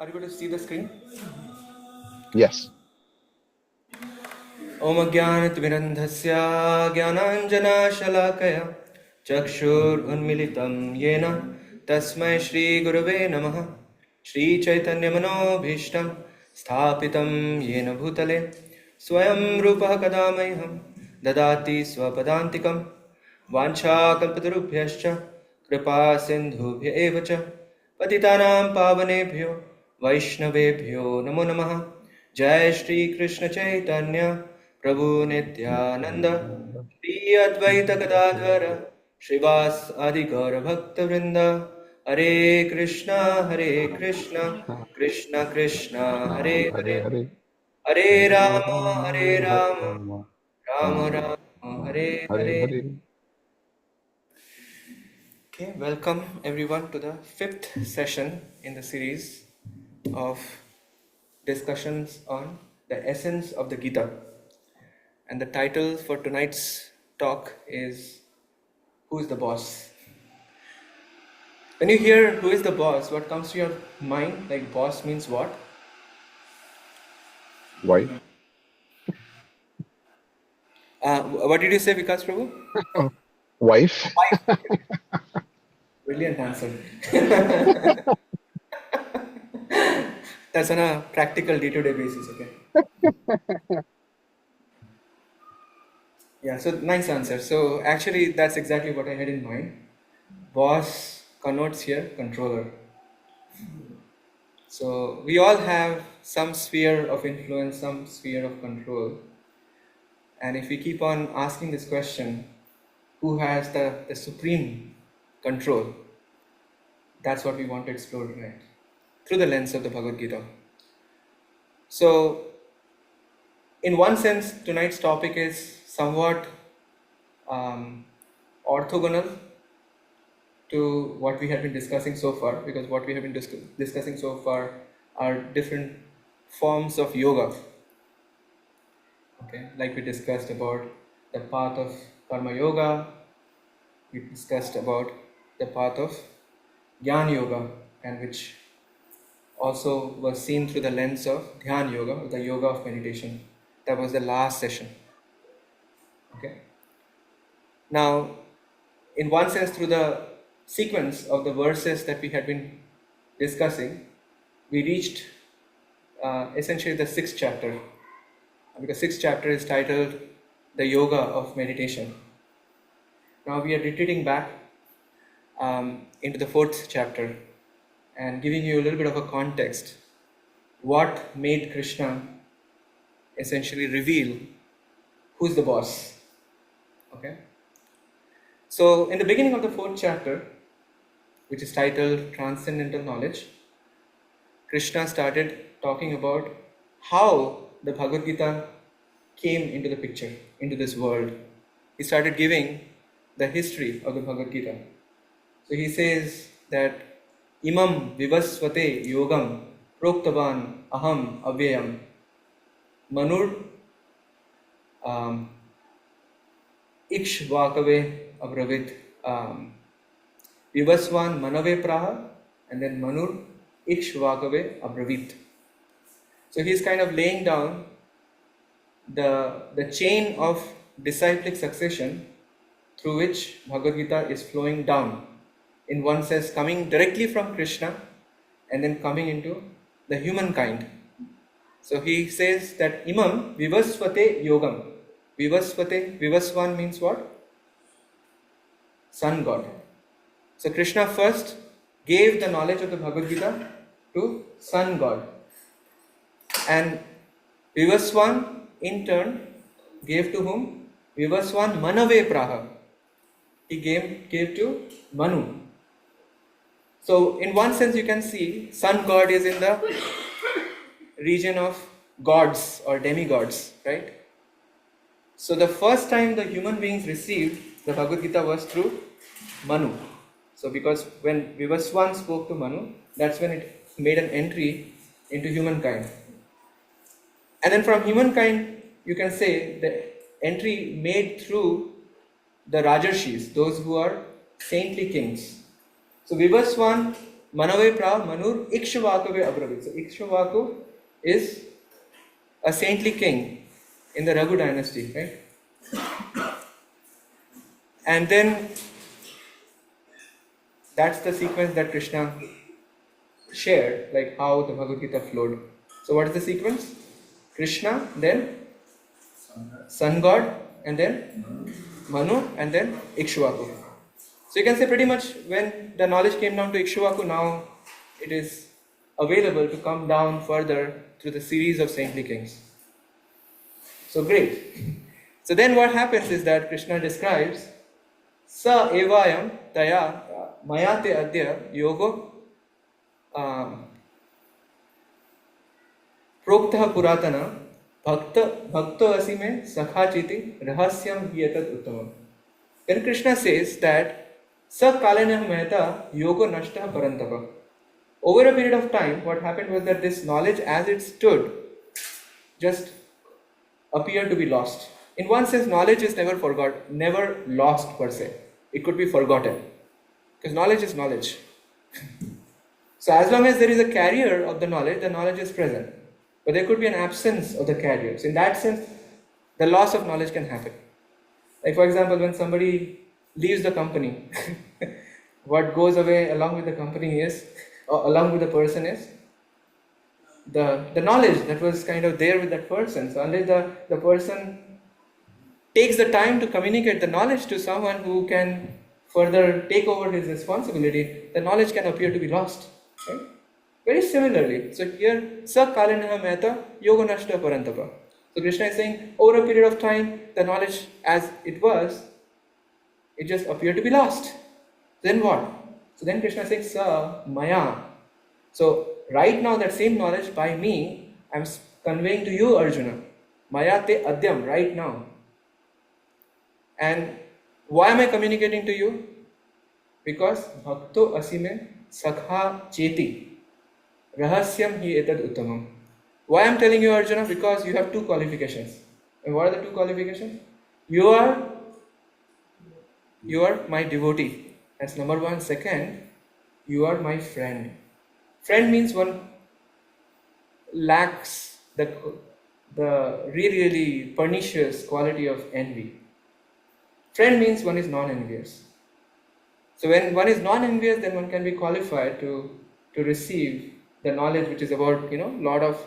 Are you going to see the screen? Yes. Om Ajnanatimirandhasya Jnananjanashalakaya Chakshur Unmilitam Yena Tasmai Shri Gurave Namaha Shri Chaitanya Manobhishtam Sthapitam Yena Bhutale Swayam Rupa Kadamayham Dadati Swapadantikam Vancha Kalpatarubhyascha Kripa Sindhubhya Evacha Patitanam Pavanebhyo Vaishnavebhyo Namo Namaha Jai Shri Krishna Chaitanya Prabhu Nityananda Shri Advaita Gadadhara Shrivas Adi Gaura Bhakta Vrinda Hare Krishna Krishna Krishna Hare Hare Hare Hare. Hare Hare Rama Rama, Hare Hare Rama Rama, Rama Rama Rama Hare Hare Hare. Hare. Okay, welcome everyone to the fifth session in the series of discussions on the essence of the Gita. And the title for tonight's talk is Who is the Boss? When you hear who is the boss, what comes to your mind? Like, boss means what? Wife. What did you say, Vikas Prabhu? Wife. Wife. Brilliant answer. That's on a practical day-to-day basis, okay? Yeah, so nice answer. So actually, that's exactly what I had in mind. Boss connotes here controller. So we all have some sphere of influence, some sphere of control. And if we keep on asking this question, who has the supreme control? That's what we want to explore tonight through the lens of the Bhagavad Gita. So, in one sense, tonight's topic is somewhat orthogonal to what we have been discussing so far, because what we have been discussing so far are different forms of yoga. Okay, like we discussed about the path of karma yoga, we discussed about the path of jnana yoga, and which also was seen through the lens of dhyana yoga, or the yoga of meditation. That was the last session. Okay. Now, in one sense, through the sequence of the verses that we had been discussing, we reached essentially the sixth chapter, because sixth chapter is titled the yoga of meditation. Now we are retreating back into the fourth chapter and giving you a little bit of a context. What made Krishna essentially reveal who's the boss? Okay. So in the beginning of the fourth chapter, which is titled Transcendental Knowledge, Krishna started talking about how the Bhagavad Gita came into the picture, into this world. He started giving the history of the Bhagavad Gita. So he says that Imam Vivasvate Yogam Proktavan Aham Avyayam Manur Ikshvakave Abravit Vivasvan Manave Praha, and then Manur Ikshvakave Abravit. So he's kind of laying down the chain of disciplic succession through which Bhagavad Gita is flowing down. In one sense, coming directly from Krishna and then coming into the humankind. So he says that Imam Vivasvate Yogam. Vivasvan means what? Sun God. So Krishna first gave the knowledge of the Bhagavad Gita to Sun God. And Vivaswan in turn gave to whom? Vivaswan Manave Praha. He gave to Manu. So in one sense you can see Sun God is in the region of gods or demigods, right? So the first time the human beings received the Bhagavad Gita was through Manu. So because when Vivaswan spoke to Manu, that's when it made an entry into humankind. And then from humankind, you can say the entry made through the Rajarshis, those who are saintly kings. So Vivaswan Manave pra manur Ikshvakave abravit. So Ikshvaku is a saintly king in the Raghu dynasty, right? And then that's the sequence that Krishna shared, like how the Bhagavad Gita flowed. So what is the sequence? Krishna, then sun god, and then Manu, and then Ikshvaku. So you can say pretty much when the knowledge came down to Ikshvaku, now it is available to come down further through the series of saintly kings. So great. So then what happens is that Krishna describes Sa evayam taya mayate adya yogo प्रोक्तः पुरातन भक्तो असि में सखाचिति रहस्यम येतत् उत्तमम. Then Krishna says that Sakalena Mehta Yogo Nashta Parantapa. Over a period of time, what happened was that this knowledge as it stood just appeared to be lost. In one sense, knowledge is never lost per se. It could be forgotten. Because knowledge is knowledge. So as long as there is a carrier of the knowledge is present. But there could be an absence of the carrier. So in that sense, the loss of knowledge can happen. Like for example, when somebody leaves the company, what goes away along with the company is, or along with the person is, the knowledge that was kind of there with that person. So unless the person takes the time to communicate the knowledge to someone who can further take over his responsibility, the knowledge can appear to be lost. Right? Very similarly, so here, Sa Kalinaha Mehta Yoga Nashta Parantapa. So Krishna is saying, over a period of time, the knowledge as it was, it just appeared to be lost. Then what? So then Krishna is saying, Sa Maya. So right now, that same knowledge by me, I am conveying to you, Arjuna. Maya te adyam, right now. And why am I communicating to you? Because Bhakto Asime Sakha Cheti. Rahasyam hi etad uttamam. Why I am telling you, Arjuna? Because you have two qualifications. And what are the two qualifications? You are my devotee. That's number one. Second, you are my friend. Friend means one lacks the really pernicious quality of envy. Friend means one is non-envious. So when one is non-envious, then one can be qualified to receive the knowledge which is about, lot of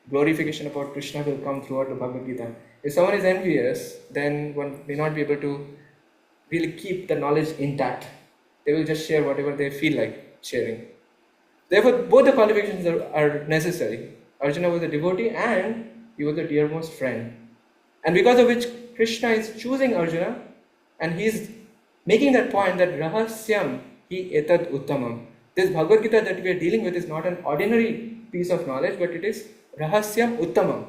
glorification about Krishna will come throughout the Bhagavad Gita. If someone is envious, then one may not be able to really keep the knowledge intact. They will just share whatever they feel like sharing. Therefore, both the qualifications are necessary. Arjuna was a devotee and he was the dearmost friend. And because of which Krishna is choosing Arjuna and he is making that point that Rahasyam hi etad uttamam. This Bhagavad Gita that we are dealing with is not an ordinary piece of knowledge, but it is Rahasyam Uttamam.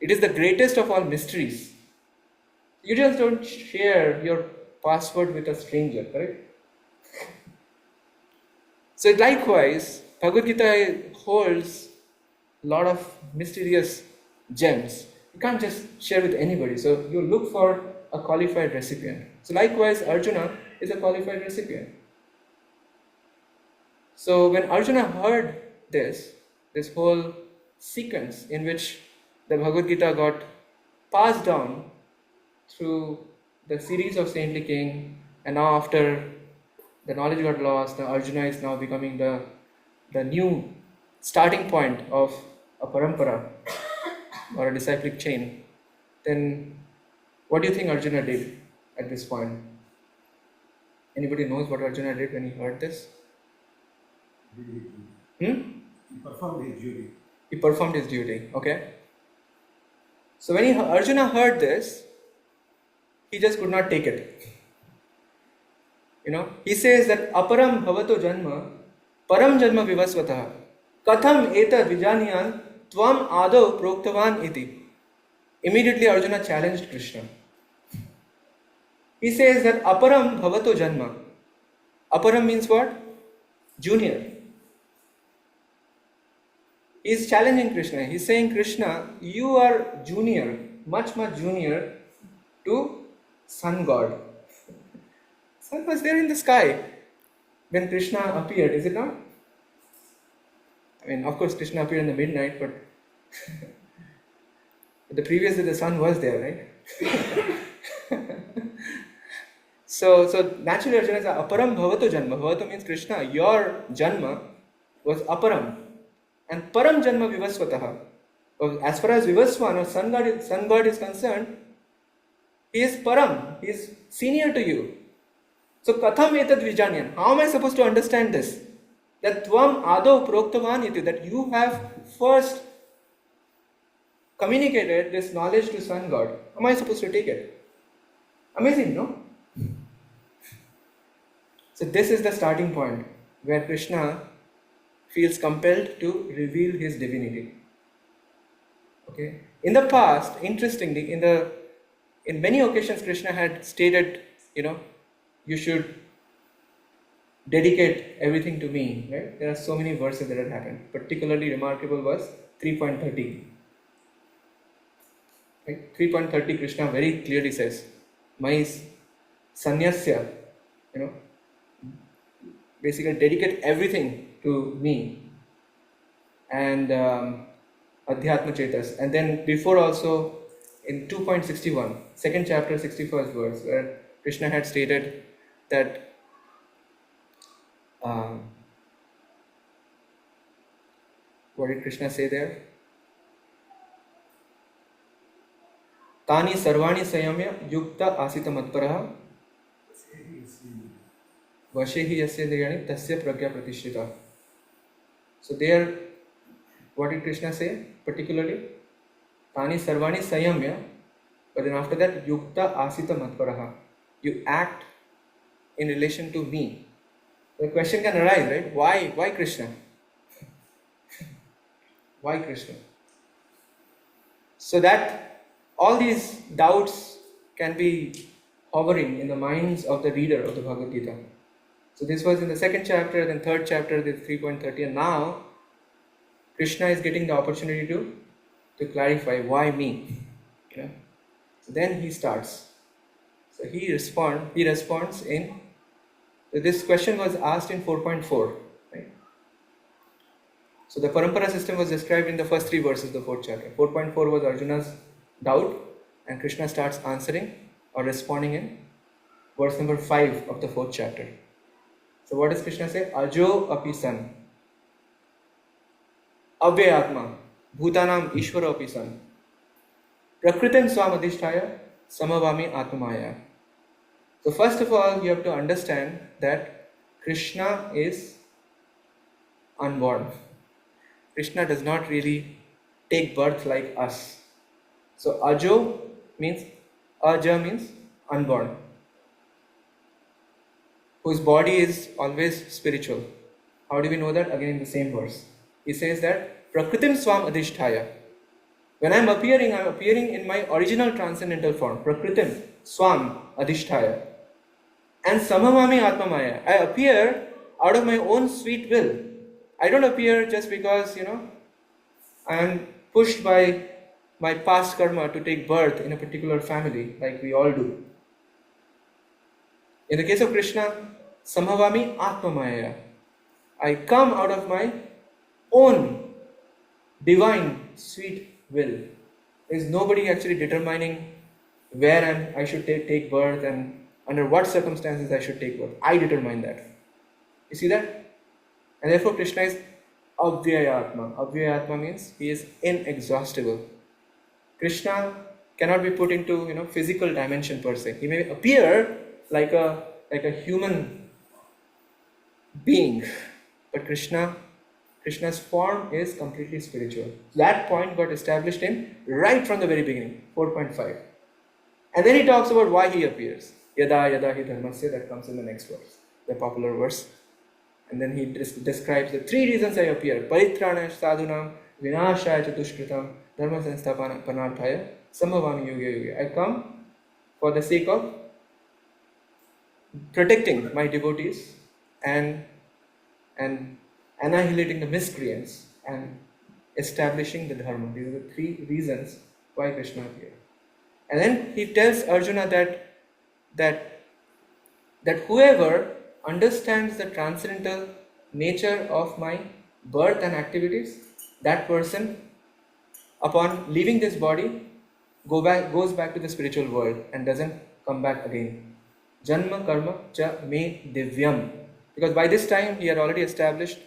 It is the greatest of all mysteries. You just don't share your password with a stranger, correct? So likewise, Bhagavad Gita holds a lot of mysterious gems. You can't just share with anybody. So you look for a qualified recipient. So likewise, Arjuna is a qualified recipient. So when Arjuna heard this whole sequence in which the Bhagavad Gita got passed down through the series of saintly king, and now after the knowledge got lost, now Arjuna is now becoming the new starting point of a parampara or a disciplic chain, then what do you think Arjuna did at this point? Anybody knows what Arjuna did when he heard this? He performed his duty. Okay. So when Arjuna heard this, he just could not take it. He says that aparam bhavato janma param janma vivasvataha katham eta vijaniyan tvam ado proktavan iti. Immediately Arjuna challenged Krishna. He says that aparam bhavato janma. Aparam means what? Junior. He is challenging Krishna. He is saying, Krishna, you are junior, much junior to sun god. Sun was there in the sky. when Krishna appeared, is it not? I mean, of course, Krishna appeared in the midnight, but the previous day the sun was there, right? So naturally Arjuna says, Aparam bhavato janma. Bhavato means Krishna, your janma was aparam. And param janma vivasvataha. As far as Vivaswan or sun god is concerned, he is param, he is senior to you. So katham etad vijanyan. How am I supposed to understand this? That tvam ado proktavan iti, that you have first communicated this knowledge to sun god. How am I supposed to take it? Amazing, no? So this is the starting point where Krishna feels compelled to reveal his divinity. Okay. In the past, interestingly, in many occasions Krishna had stated, you should dedicate everything to me. Right? There are so many verses that had happened. Particularly remarkable was 3.30. Right? 3.30 Krishna very clearly says, my sanyasya, basically dedicate everything to me. And Adhyatma Chetas. And then before also in 2.61, second chapter, 61st verse, where Krishna had stated that what did Krishna say there? Tani sarvani sayamya yukta asita matparaha vashehi yasya dhyani tasya pragya pratishrita. So there, what did Krishna say particularly? Tani sarvani sayamya, but then after that, yukta asita matparaha. You act in relation to me. The question can arise, right? Why Krishna? Why Krishna? So that all these doubts can be hovering in the minds of the reader of the Bhagavad Gita. So this was in the second chapter, then third chapter, this 3.30, and now Krishna is getting the opportunity to clarify why me. So then he starts. So he responds in. This question was asked in 4.4. Right? So the parampara system was described in the first three verses of the fourth chapter. 4.4 was Arjuna's doubt, and Krishna starts answering or responding in verse number 5 of the fourth chapter. So what does Krishna say? Ajo api san, avyayatma, bhutanam ishvara api san, prakritim swam adhisthaya, samavami atmamaya. So first of all, you have to understand that Krishna is unborn. Krishna does not really take birth like us. So Aja means unborn, whose body is always spiritual. How do we know that? Again in the same verse. He says that Prakritim Swam Adhisthaya. When I am appearing in my original transcendental form. Prakritim Swam Adhisthaya. And Samamami Atmamaya. I appear out of my own sweet will. I don't appear just because, I am pushed by my past karma to take birth in a particular family, like we all do. In the case of Krishna, Samhavami Atmamaya. I come out of my own divine sweet will. There is nobody actually determining where I should take birth and under what circumstances I should take birth. I determine that. You see that? And therefore Krishna is Avyayatma. Avyayatma means he is inexhaustible. Krishna cannot be put into physical dimension per se. He may appear like a human being, but Krishna's form is completely spiritual. That point got established in right from the very beginning, 4.5. And then he talks about why he appears. Yada yada hi dharmasya, that comes in the next verse, the popular verse. And then he describes the three reasons I appear. Paritrana sadhunam, vinashaya chadushkritam, dharma sanstapana panarthaya, samavami yuga yuga. I come for the sake of protecting my devotees and annihilating the miscreants and establishing the dharma. These are the three reasons why Krishna appeared. And then he tells Arjuna that whoever understands the transcendental nature of my birth and activities, that person, upon leaving this body, goes back to the spiritual world and doesn't come back again. Janma karma cha me divyam. Because by this time he had already established,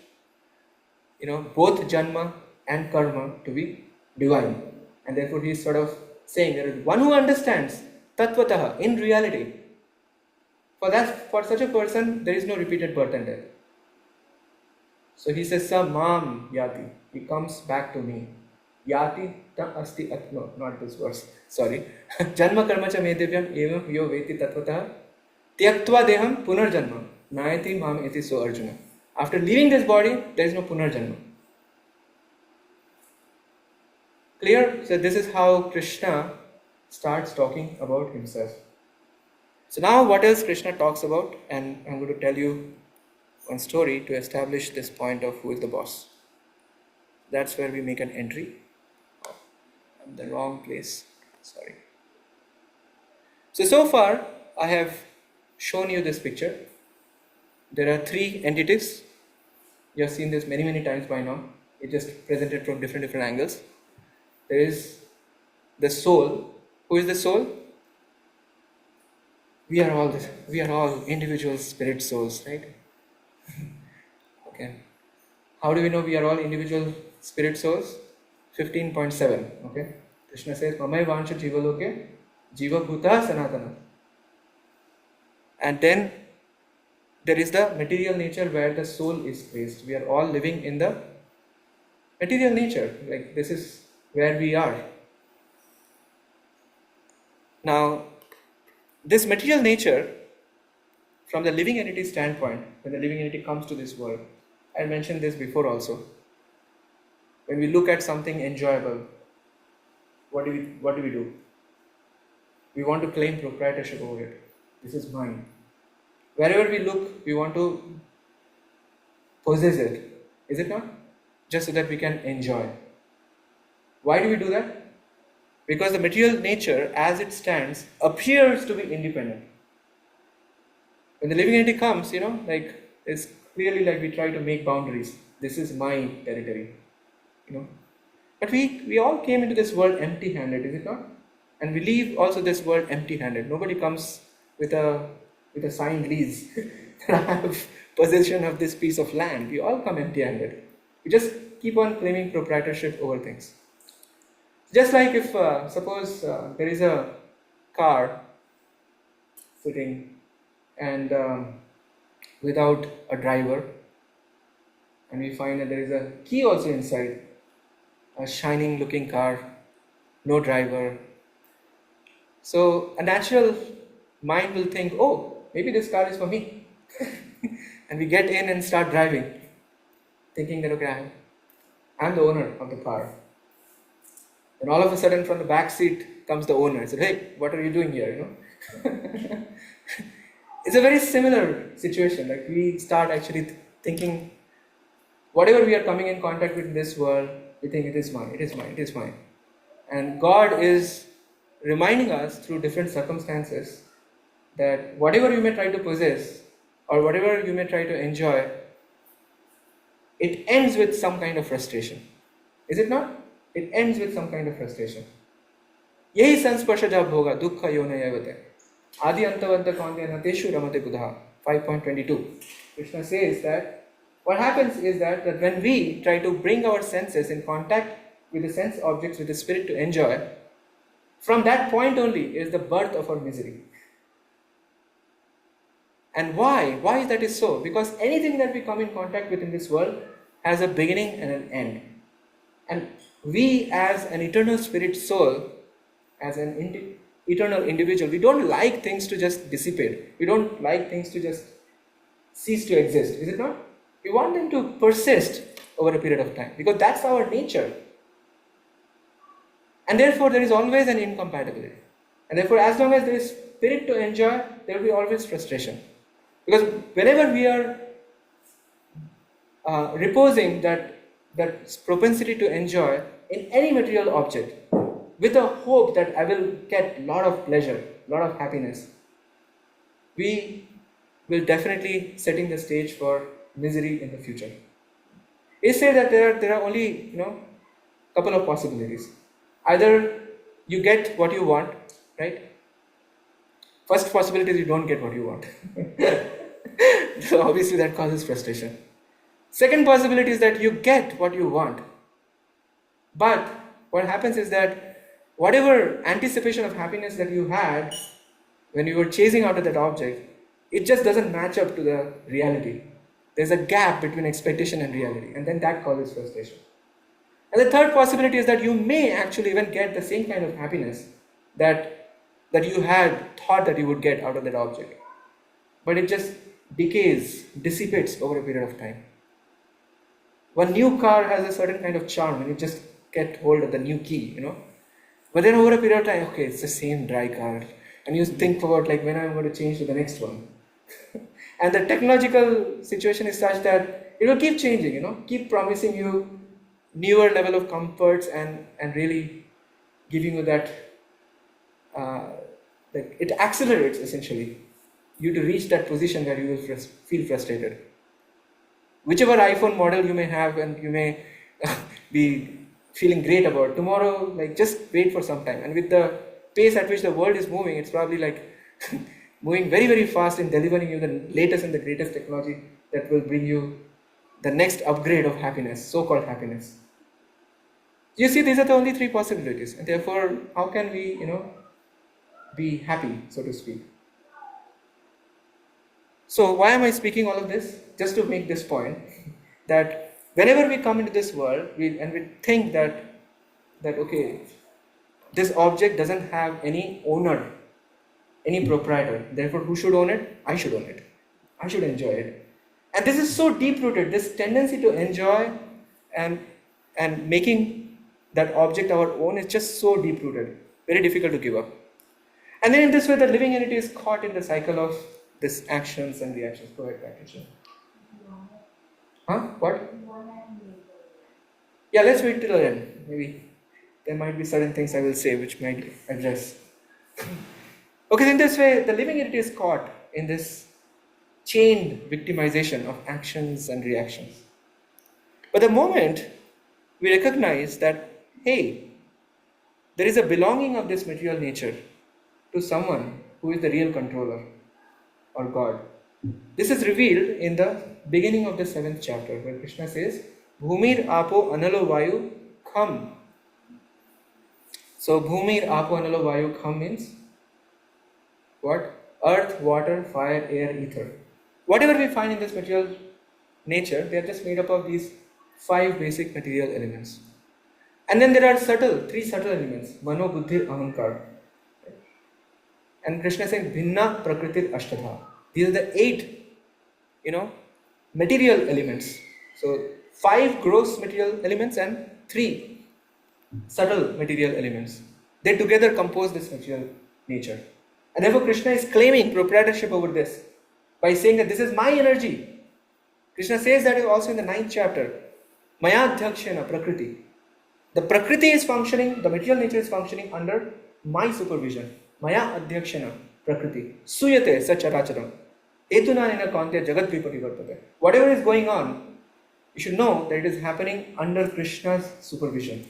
both janma and karma to be divine. And therefore he is sort of saying there is one who understands tattvataha in reality. For such a person, there is no repeated birth and death. So he says, Sa mam yati. He comes back to me. Yati ta asti no, not this verse. Sorry. Janma karma cha me divyam evam yo veti tattvataha tyaktva deham punarjanma nayati mam iti so Arjuna. After leaving this body, there is no punarjanma. Clear? So this is how Krishna starts talking about himself. So now what else Krishna talks about, and I'm going to tell you one story to establish this point of who is the boss. That's where we make an entry. I'm in the wrong place. Sorry. So far I have shown you this picture. There are three entities. You have seen this many times by now. It just presented from different angles. There is the soul. Who is the soul? We are all individual spirit souls, right? Okay. How do we know we are all individual spirit souls? 15.7. Okay. Krishna says, Mamai Vansha Jiva Loke, Jiva Bhuta Sanatana. And then there is the material nature where the soul is placed. We are all living in the material nature. Like this is where we are. Now, this material nature, from the living entity standpoint, when the living entity comes to this world, I mentioned this before also. When we look at something enjoyable, what do we do? We want to claim proprietorship over it. This is mine. Wherever we look, we want to possess it. Is it not? Just so that we can enjoy. Why do we do that? Because the material nature, as it stands, appears to be independent. When the living entity comes, it's clearly like we try to make boundaries. This is my territory, But we all came into this world empty-handed, is it not? And we leave also this world empty-handed. Nobody comes with a signed lease that I have possession of this piece of land. We all come empty-handed. We just keep on claiming proprietorship over things. Just like if, suppose there is a car sitting and without a driver, and we find that there is a key also inside, a shining looking car, no driver. So a natural mind will think, oh, maybe this car is for me. And we get in and start driving, thinking that, okay, I'm the owner of the car. And all of a sudden from the back seat comes the owner and said, hey, what are you doing here? It's a very similar situation. Like we start actually thinking, whatever we are coming in contact with in this world, we think it is mine, it is mine, it is mine. And God is reminding us through different circumstances that whatever you may try to possess or whatever you may try to enjoy, it ends with some kind of frustration. Is it not? It ends with some kind of frustration. Yehi sansparshaja bhoga dukkha yonayavate. Adi antavanta kaunteya nateshu ramate buddha. 5.22. Krishna says that what happens is that when we try to bring our senses in contact with the sense objects, with the spirit to enjoy, from that point only is the birth of our misery. And why? Why that is so? Because anything that we come in contact with in this world has a beginning and an end. And we as an eternal spirit soul, as an eternal individual, we don't like things to just dissipate. We don't like things to just cease to exist. Is it not? We want them to persist over a period of time because that's our nature. And therefore there is always an incompatibility. And therefore as long as there is spirit to enjoy, there will be always frustration. Because whenever we are reposing that propensity to enjoy in any material object with a hope that I will get a lot of pleasure, a lot of happiness, we will definitely setting the stage for misery in the future. It says that there are only couple of possibilities. Either you get what you want, right? First possibility is you don't get what you want. So obviously that causes frustration. Second possibility is that you get what you want, but what happens is that whatever anticipation of happiness that you had when you were chasing after that object, it just doesn't match up to the reality. There's a gap between expectation and reality, and then that causes frustration. And the third possibility is that you may actually even get the same kind of happiness that you had thought that you would get out of that object, but it just decays, dissipates over a period of time. One new car has a certain kind of charm when you just get hold of the new key. But then over a period of time, okay, it's the same dry car. And you think about like when I'm going to change to the next one. And the technological situation is such that it will keep changing, keep promising you newer level of comforts and really giving you that, like it accelerates essentially you to reach that position where you will feel frustrated. Whichever iPhone model you may have and you may be feeling great about tomorrow, like just wait for some time. And with the pace at which the world is moving, it's probably like moving very, very fast in delivering you the latest and the greatest technology that will bring you the next upgrade of happiness, so-called happiness. You see, these are the only three possibilities, and therefore, how can we, be happy, so to speak? So, why am I speaking all of this? Just to make this point that whenever we come into this world, we think that okay, this object doesn't have any owner, any proprietor. Therefore, who should own it? I should own it. I should enjoy it. And this is so deep-rooted. This tendency to enjoy and making that object our own is just so deep-rooted. Very difficult to give up. And then in this way, the living entity is caught in the cycle of this actions and reactions. Go ahead, Patricia. Huh? What? Yeah, let's wait till the end. Maybe there might be certain things I will say which might address. Okay, in this way, the living entity is caught in this chained victimization of actions and reactions. But the moment we recognize that, hey, there is a belonging of this material nature to someone who is the real controller or God. This is revealed in the beginning of the 7th chapter where Krishna says, Bhumir Apo Analo Vayu Kham. So Bhumir Apo Analo Vayu Kham means what? Earth, water, fire, air, ether. Whatever we find in this material nature, they are just made up of these 5 basic material elements. And then there are 3 subtle elements, Mano, Buddhi, Ahankar. And Krishna is saying, Bhinna Prakritir Ashtadha. These are the 8, material elements. So 5 gross material elements and 3 subtle material elements. They together compose this material nature. And therefore Krishna is claiming proprietorship over this by saying that this is my energy. Krishna says that also in the 9th chapter. Maya Dhakshana Prakriti. The Prakriti is functioning, the material nature is functioning under my supervision. Maya Adhyakshana Prakriti. Suyate Sacharacharam. Etunanena Kantya Jagat Viparivartate. Whatever is going on, you should know that it is happening under Krishna's supervision.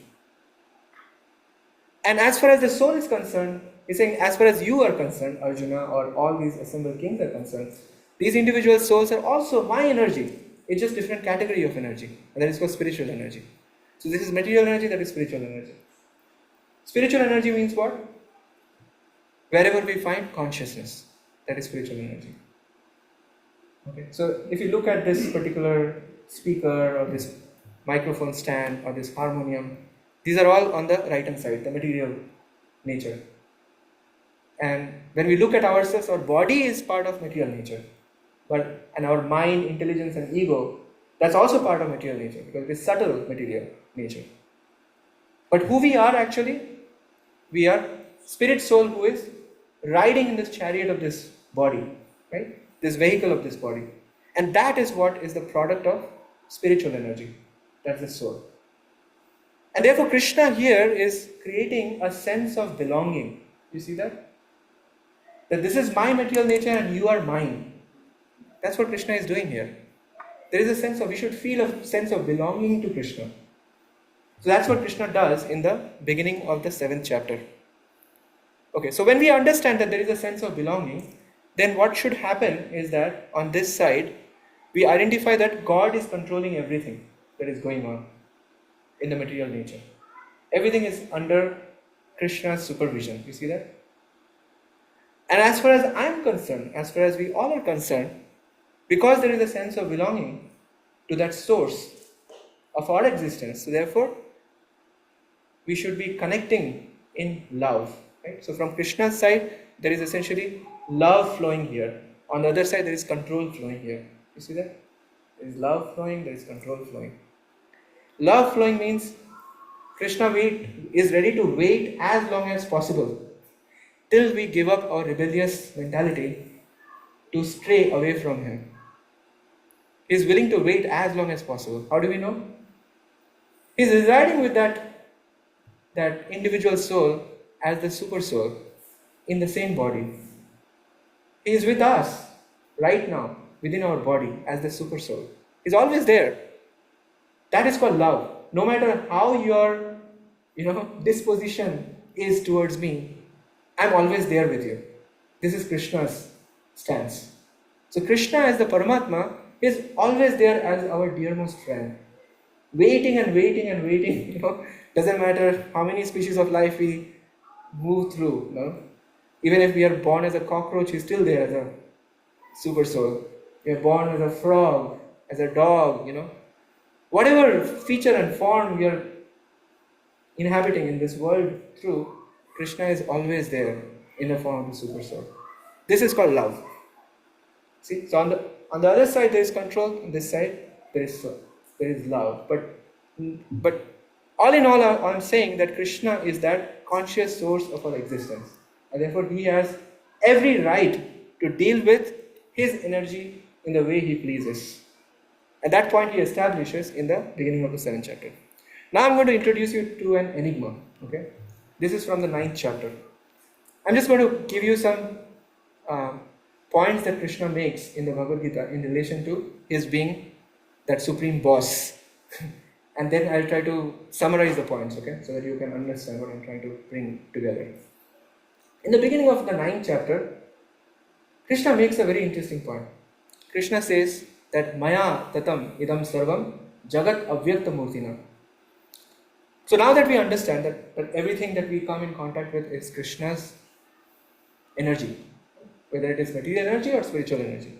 And as far as the soul is concerned, he's saying, as far as you are concerned, Arjuna, or all these assembled kings are concerned, these individual souls are also my energy. It's just different category of energy, and that is called spiritual energy. So this is material energy, that is spiritual energy. Spiritual energy means what? Wherever we find consciousness, that is spiritual energy. Okay. So if you look at this particular speaker or this microphone stand or this harmonium, these are all on the right hand side, the material nature. And when we look at ourselves, our body is part of material nature. And our mind, intelligence and ego, that's also part of material nature because it is subtle material nature. But who we are actually, we are spirit soul who is riding in this chariot of this body, right? This vehicle of this body. And that is what is the product of spiritual energy. That's the soul. And therefore Krishna here is creating a sense of belonging. You see that? That this is my material nature and you are mine. That's what Krishna is doing here. There is a sense of, we should feel a sense of belonging to Krishna. So that's what Krishna does in the beginning of the 7th chapter. Okay, so when we understand that there is a sense of belonging, then what should happen is that on this side, we identify that God is controlling everything that is going on in the material nature. Everything is under Krishna's supervision. You see that? And as far as I am concerned, as far as we all are concerned, because there is a sense of belonging to that source of our existence, so therefore we should be connecting in love. Right? So from Krishna's side, there is essentially love flowing here. On the other side, there is control flowing here. You see that? There is love flowing, there is control flowing. Love flowing means Krishna is ready to wait as long as possible till we give up our rebellious mentality to stray away from him. He is willing to wait as long as possible. How do we know? He is residing with that individual soul as the super soul in the same body. He is with us right now within our body as the super soul. He is always there. That is called love. No matter how your disposition is towards me, I am always there with you. This is Krishna's stance. So Krishna as the Paramatma is always there as our dearmost friend. Waiting and waiting and waiting, doesn't matter how many species of life we move through, Even if we are born as a cockroach, he's still there as a super soul. We are born as a frog, as a dog, Whatever feature and form we are inhabiting in this world through, Krishna is always there in the form of the super soul. This is called love. See, so on the other side there is control, on this side there is love. But all in all, I'm saying that Krishna is that conscious source of our existence, and therefore he has every right to deal with his energy in the way he pleases. At that point, he establishes in the beginning of the 7th chapter. Now I'm going to introduce you to an enigma. Okay, this is from the 9th chapter. I'm just going to give you some points that Krishna makes in the Bhagavad Gita in relation to his being that supreme boss. And then I'll try to summarize the points, okay, so that you can understand what I'm trying to bring together. In the beginning of the 9th chapter, Krishna makes a very interesting point. Krishna says that Maya tatam idam sarvam jagat avyakta murtina. So now that we understand that everything that we come in contact with is Krishna's energy, whether it is material energy or spiritual energy.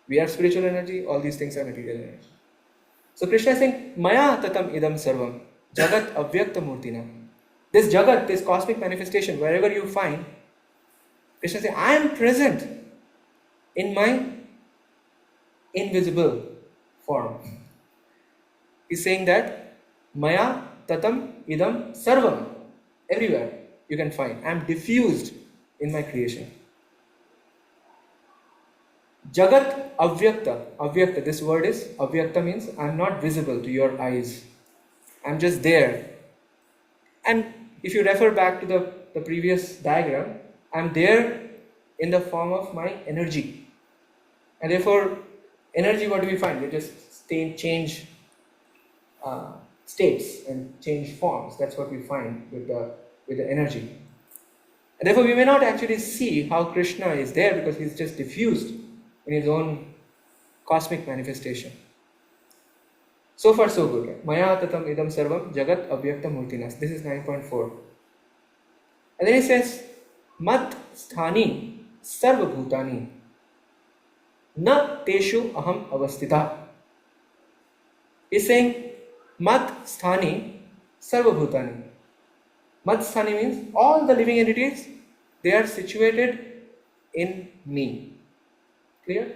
We are spiritual energy, all these things are material energy. So Krishna is saying, Maya tatam idam sarvam, jagat avyakta murtina. This jagat, this cosmic manifestation, wherever you find, Krishna is saying, I am present in my invisible form. He's saying that Maya tatam idam sarvam, everywhere you can find. I am diffused in my creation. Jagat avyakta, this word is avyakta, means I am not visible to your eyes. I am just there. And if you refer back to the previous diagram, I am there in the form of my energy. And therefore, energy, what do we find? We just change states and change forms. That's what we find with the energy. And therefore, we may not actually see how Krishna is there because he's just diffused in his own cosmic manifestation. So far, so good. Right? Maya tatam idam sarvam jagat avyakta murtinas. This is 9.4. And then he says, Mat sthani sarva bhutani na teshu aham avastita. He's saying, Mat sthani sarva bhutani. Mat sthani means all the living entities, they are situated in me. Clear?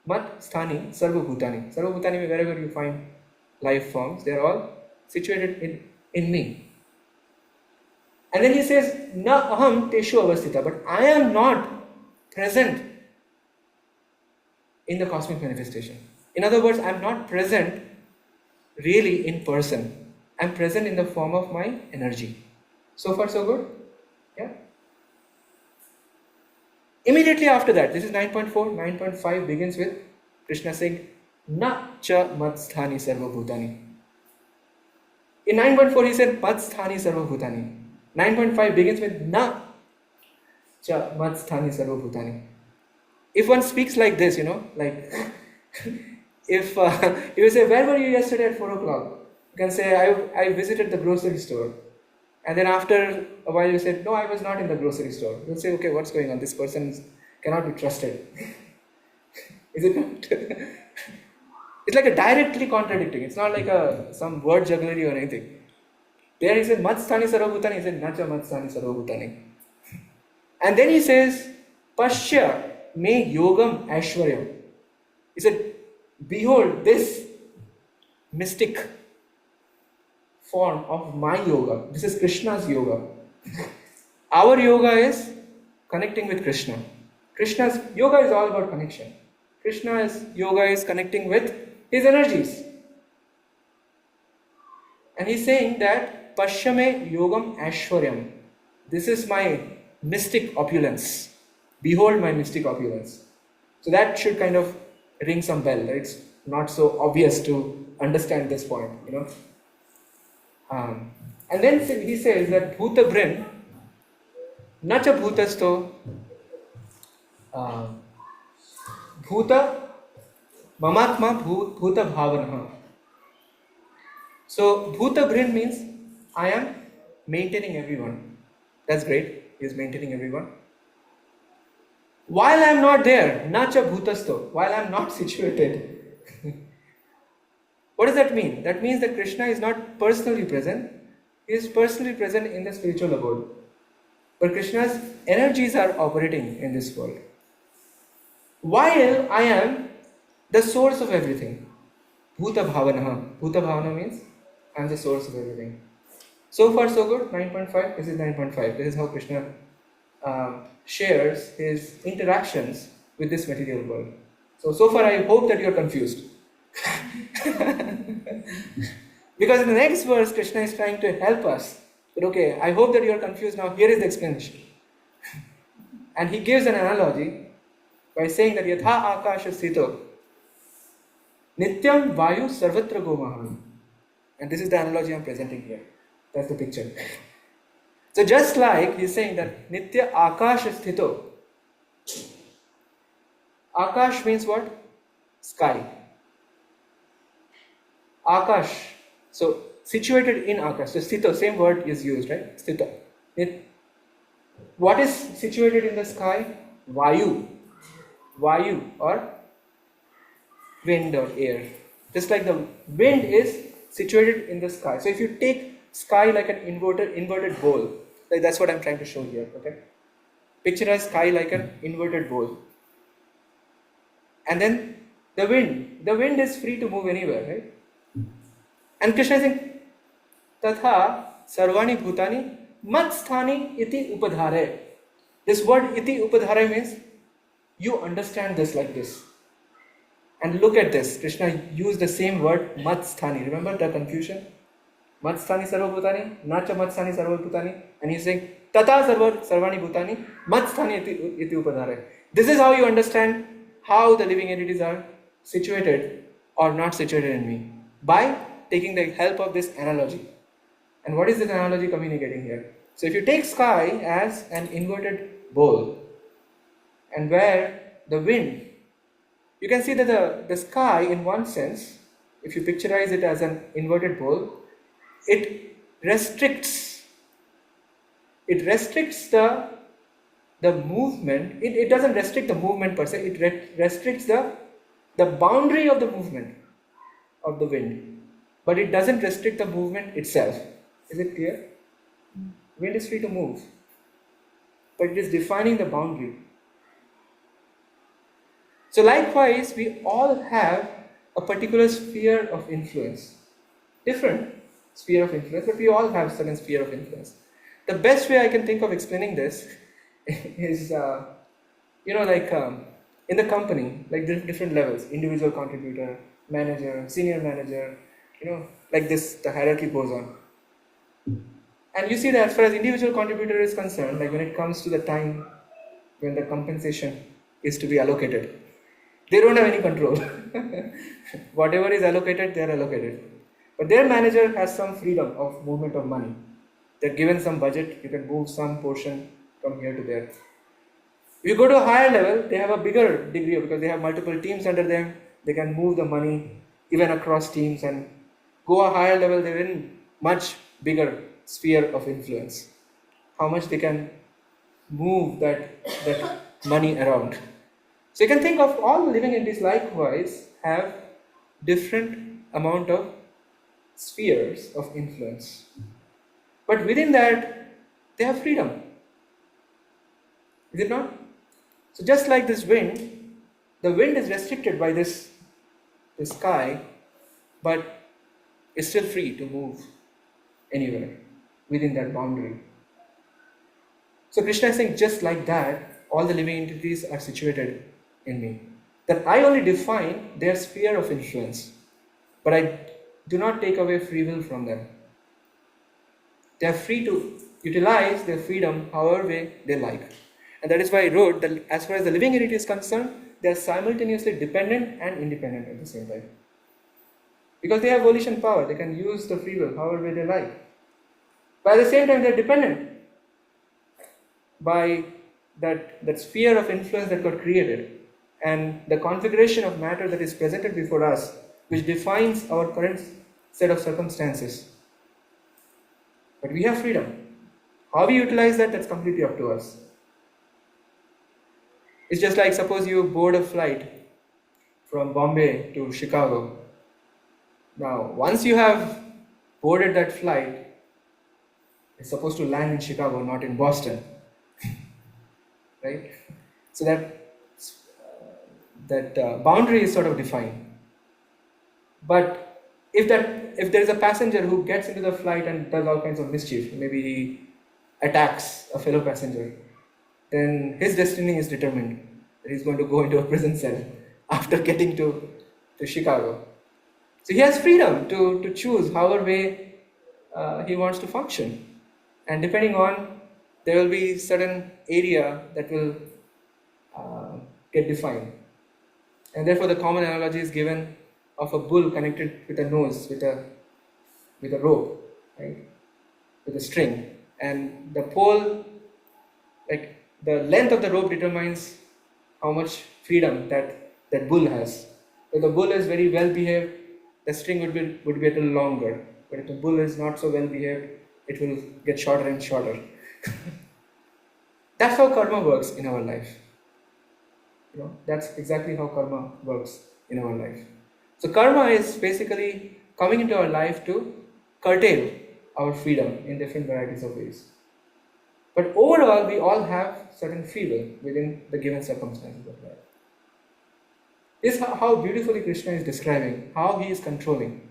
Mat sthani sarva bhutani. Sarva bhutani means wherever you find life forms, they are all situated in me. And then he says, Na aham teshu avastita, but I am not present in the cosmic manifestation. In other words, I am not present really in person. I am present in the form of my energy. So far, so good? Yeah? Immediately after that, this is 9.4, 9.5 begins with Krishna saying, Na cha matsthani sarvabhutani. In 9.4 he said, Matsthani sarvabhutani. 9.5 begins with Na cha matsthani sarvabhutani. If one speaks like this, like if you say, where were you yesterday at 4 o'clock? You can say, I visited the grocery store. And then after a while you said, no, I was not in the grocery store. You'll say, okay, what's going on? This person cannot be trusted. Is it not? It's like a directly contradicting. It's not like some word jugglery or anything. There he said, Matsthani sarvabhutani. He said, Nacha matsthani sarvabhutani. And then he says, Pashya me yogam ashwaryam. He said, behold this mystic form of my yoga. This is Krishna's yoga. Our yoga is connecting with Krishna. Krishna's yoga is all about connection. Krishna's yoga is connecting with his energies. And he's saying that Pashyame yogam ashwaryam. This is my mystic opulence. Behold my mystic opulence. So that should kind of ring some bell. Right? It's not so obvious to understand this point, and then he says that Bhuta Brin, Nacha Bhutasto, Bhuta Mamatma Bhuta Bhavanaha. So Bhuta Brin means I am maintaining everyone. That's great. He is maintaining everyone. While I am not there, Nacha Bhutasto, while I am not situated. What does that mean? That means that Krishna is not personally present. He is personally present in the spiritual abode. But Krishna's energies are operating in this world. While I am the source of everything. Bhuta Bhavanaha. Bhuta Bhavana means I am the source of everything. So far so good. 9.5. This is 9.5. This is how Krishna shares his interactions with this material world. So far I hope that you are confused. Because in the next verse, Krishna is trying to help us. But okay, I hope that you are confused now. Here is the explanation. And he gives an analogy by saying that Yatha Akasha Sthito Nityam Vayu Sarvatra Gomaham. And this is the analogy I am presenting here. That's the picture. So just like he's saying that Nitya Akasha Sthito. Akash means what? Sky. Akash. So situated in Akash. So Sthito, same word is used, right? Sthita. What is situated in the sky? Vayu. Vayu or wind or air. Just like the wind is situated in the sky. So if you take sky like an inverted bowl, like that's what I'm trying to show here. Okay. Picture a sky like an inverted bowl. And then the wind is free to move anywhere, right? And Krishna is saying, Tatha sarvani bhutani matsthani iti upadhare. This word iti upadhare means you understand this like this. And look at this. Krishna used the same word matsthani. Remember the confusion? Matsthani sarvabhutani, nacha matsthani sarvabhutani. And he's saying, Tata sarvani bhutani matsthani iti upadhare. This is how you understand how the living entities are situated or not situated in me. By taking the help of this analogy. And what is this analogy communicating here? So if you take sky as an inverted bowl, and where the wind, you can see that the sky in one sense, if you picturize it as an inverted bowl, it restricts the movement. It doesn't restrict the movement per se, it restricts the boundary of the movement of the wind. But it doesn't restrict the movement itself. Is it clear? Wind is free to move. But it is defining the boundary. So likewise, we all have a particular sphere of influence. Different sphere of influence, but we all have a certain sphere of influence. The best way I can think of explaining this is, in the company, like different levels, individual contributor, manager, senior manager, like this, the hierarchy goes on. And you see that as far as individual contributor is concerned, like when it comes to the time when the compensation is to be allocated, They don't have any control. Whatever is allocated, they are allocated. But their manager has some freedom of movement of money. They're given some budget, you can move some portion from here to there. If you go to a higher level, they have a bigger degree because they have multiple teams under them. They can move the money even across teams and go a higher level. They're in much bigger sphere of influence. How much they can move that money around. So you can think of all living entities likewise have different amount of spheres of influence. But within that, they have freedom. Is it not? So just like this wind, the wind is restricted by this sky, but is still free to move anywhere within that boundary. So Krishna is saying, just like that, all the living entities are situated in me. That I only define their sphere of influence, but I do not take away free will from them. They are free to utilize their freedom however way they like. And that is why I wrote that as far as the living entity is concerned, they are simultaneously dependent and independent at the same time. Because they have volition power, they can use the free will however way they like. But at the same time, they are dependent by that sphere of influence that got created and the configuration of matter that is presented before us, which defines our current set of circumstances. But we have freedom. How we utilize that, that's completely up to us. It's just like suppose you board a flight from Bombay to Chicago. Now, once you have boarded that flight, it's supposed to land in Chicago, not in Boston. Right? So that boundary is sort of defined. But if there is a passenger who gets into the flight and does all kinds of mischief, maybe he attacks a fellow passenger, then his destiny is determined. He's going to go into a prison cell after getting to Chicago. So he has freedom to choose however way he wants to function. And depending on, there will be certain area that will get defined. And therefore the common analogy is given of a bull connected with a nose, with a rope, right? With a string. And the pole, like the length of the rope determines how much freedom that bull has. If the bull is very well behaved, the string would be a little longer. But if the bull is not so well behaved, it will get shorter and shorter. That's how karma works in our life. That's exactly how karma works in our life. So karma is basically coming into our life to curtail our freedom in different varieties of ways. But overall, we all have certain free will within the given circumstances of life. This is how beautifully Krishna is describing how he is controlling.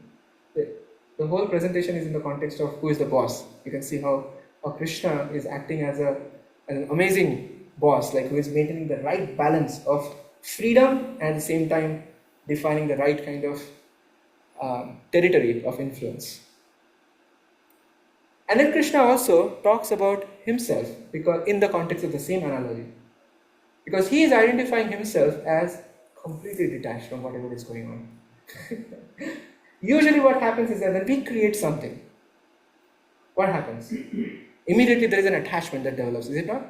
The whole presentation is in the context of who is the boss. You can see how Krishna is acting as an amazing boss, like who is maintaining the right balance of freedom and at the same time defining the right kind of territory of influence. And then Krishna also talks about himself, because in the context of the same analogy, because he is identifying himself as completely detached from whatever is going on. Usually what happens is that when we create something, what happens? Immediately there is an attachment that develops, is it not?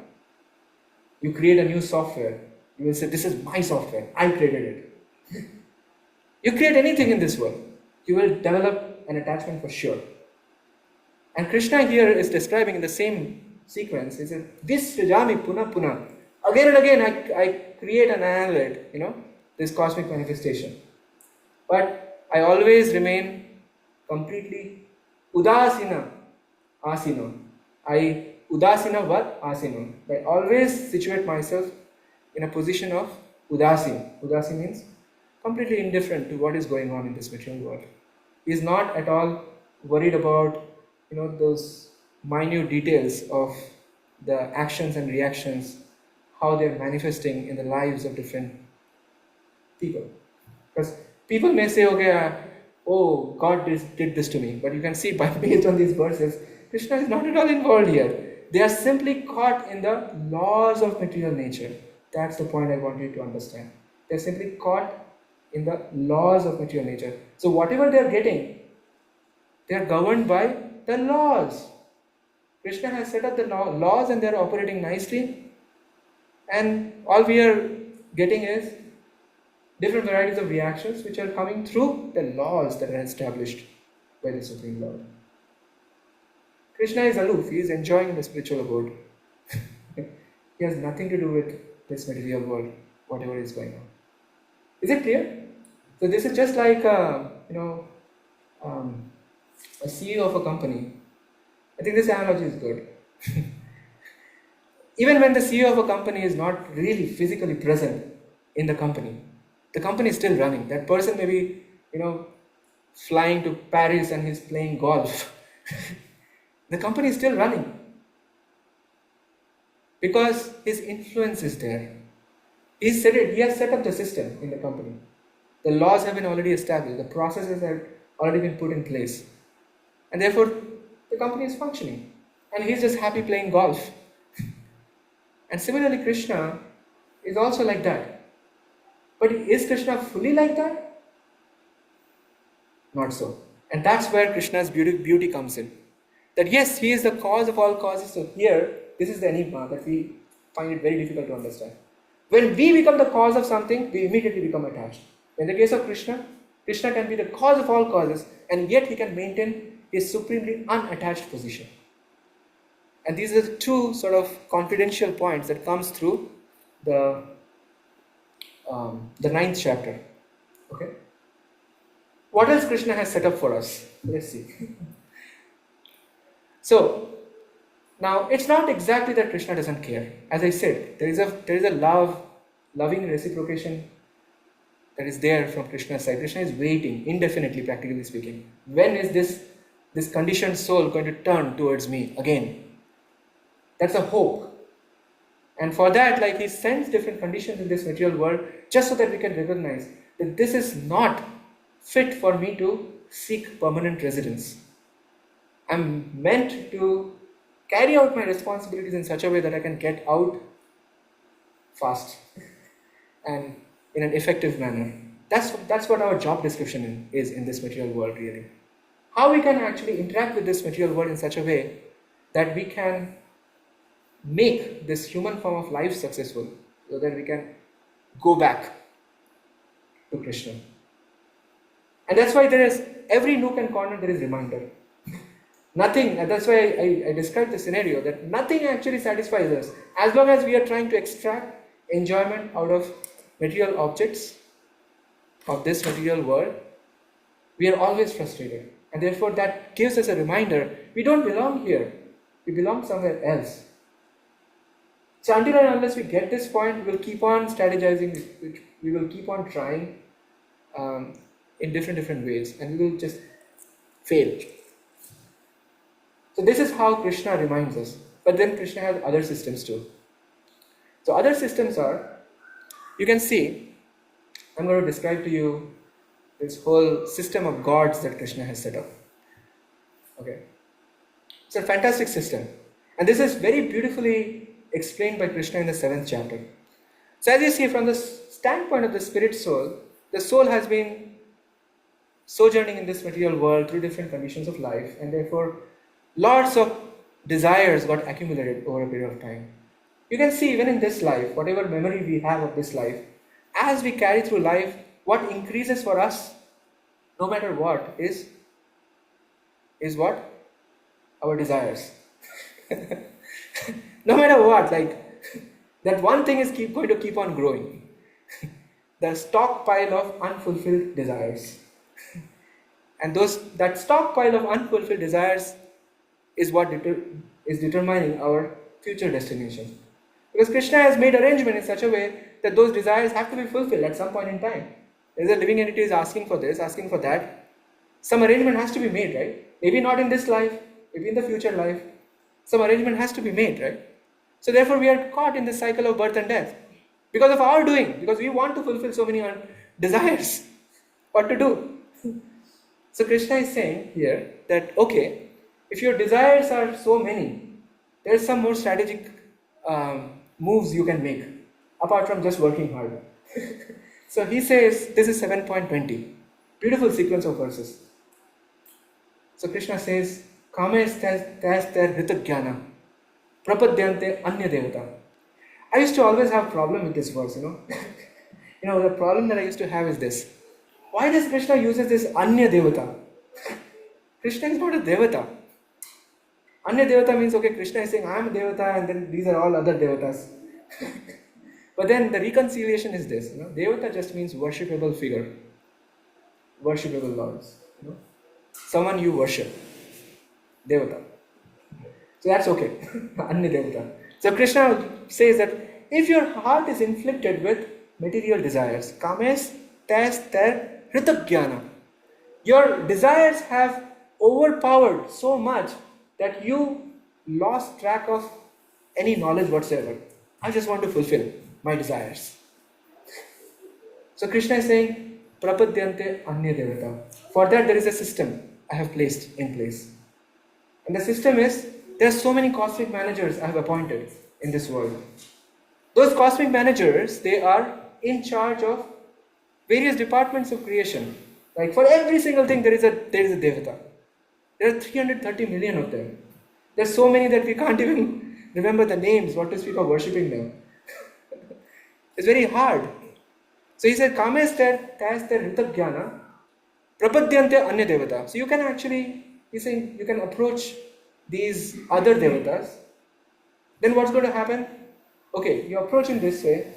You create a new software, you will say, this is my software, I created it. You create anything in this world, you will develop an attachment for sure. And Krishna here is describing in the same sequence, he says, this srijami puna puna. Again and again I create and annihilate, this cosmic manifestation. But I always remain completely udasina asino. I udasina vat asino. I always situate myself in a position of udasin. Udasin means completely indifferent to what is going on in this material world. He is not at all worried about those minute details of the actions and reactions, how they are manifesting in the lives of different people. Because people may say, okay, oh, God did this to me. But you can see based on these verses, Krishna is not at all involved here. They are simply caught in the laws of material nature. That's the point I want you to understand. They're simply caught in the laws of material nature. So whatever they're getting, they're governed by the laws. Krishna has set up the laws and they're operating nicely. And all we are getting is different varieties of reactions which are coming through the laws that are established by the Supreme Lord. Krishna is aloof, he is enjoying the spiritual abode. He has nothing to do with this material world, whatever is going on. Is it clear? So this is just like a CEO of a company. I think this analogy is good. Even when the CEO of a company is not really physically present in the company is still running. That person may be, flying to Paris and he's playing golf. The company is still running because his influence is there. He has set up the system in the company. The laws have been already established, the processes have already been put in place, and therefore the company is functioning. And he's just happy playing golf. And similarly, Krishna is also like that. But is Krishna fully like that? Not so. And that's where Krishna's beauty comes in. That yes, he is the cause of all causes. So here, this is the enigma that we find it very difficult to understand. When we become the cause of something, we immediately become attached. In the case of Krishna, Krishna can be the cause of all causes, and yet he can maintain his supremely unattached position. And these are the two sort of confidential points that comes through the ninth chapter. Okay. What else Krishna has set up for us? Let's see. So now it's not exactly that Krishna doesn't care. As I said, there is a loving reciprocation that is there from Krishna's side. Krishna is waiting indefinitely, practically speaking. When is this conditioned soul going to turn towards me again? That's a hope. And for that, he sends different conditions in this material world just so that we can recognize that this is not fit for me to seek permanent residence. I'm meant to carry out my responsibilities in such a way that I can get out fast and in an effective manner. That's what our job description is in this material world, really. How we can actually interact with this material world in such a way that we can make this human form of life successful, so that we can go back to Krishna. And that's why there is every nook and corner there is reminder. Nothing, and that's why I described the scenario that nothing actually satisfies us. As long as we are trying to extract enjoyment out of material objects of this material world, we are always frustrated. And therefore that gives us a reminder, we don't belong here, we belong somewhere else. So until and unless we get this point, we will keep on strategizing, we will keep on trying in different ways, and we will just fail. So this is how Krishna reminds us. But then Krishna has other systems too. So other systems are, you can see, I'm going to describe to you this whole system of gods that Krishna has set up. Okay. It's a fantastic system. And this is very beautifully explained by Krishna in the 7th chapter. So as you see, from the standpoint of the spirit soul, the soul has been sojourning in this material world through different conditions of life, and therefore lots of desires got accumulated over a period of time. You can see even in this life, whatever memory we have of this life, as we carry through life, what increases for us, no matter what, is what? Our desires. No matter what, that one thing is going to keep on growing. The stockpile of unfulfilled desires. And that stockpile of unfulfilled desires is what is determining our future destination. Because Krishna has made arrangement in such a way that those desires have to be fulfilled at some point in time. There's a living entity is asking for this, asking for that. Some arrangement has to be made, right? Maybe not in this life, maybe in the future life. Some arrangement has to be made, right? So therefore we are caught in this cycle of birth and death. Because of our doing, because we want to fulfill so many desires. What to do? So Krishna is saying here that, okay, if your desires are so many, there are some more strategic moves you can make, apart from just working hard. So he says, this is 7.20. Beautiful sequence of verses. So Krishna says, Kames tastar hritagyana, prapadyante anya devata. I used to always have problem with this verse. The problem that I used to have is this. Why does Krishna uses this anya devata? Krishna is not a devata. Anya devata means, okay, Krishna is saying, I am a devata and then these are all other devatas. But then the reconciliation is this. Devata just means worshipable figure, worshipable lords. Someone you worship, devata. So that's okay. Anya devata. So Krishna says that if your heart is inflicted with material desires, kames tas ter hritagyana, your desires have overpowered so much that you lost track of any knowledge whatsoever. I just want to fulfill my desires. So Krishna is saying, prapadyante anya devata. For that there is a system I have placed in place. And the system is, there are so many cosmic managers I have appointed in this world. Those cosmic managers, they are in charge of various departments of creation. Like for every single thing there is a devata. There are 330 million of them. There are so many that we can't even remember the names, what to speak of worshipping them. It's very hard. So he said, Kames tas ter hritagyana, prapadyante anya devata. So you can actually, he's saying, you can approach these other devatas. Then what's going to happen? Okay, you approach in this way.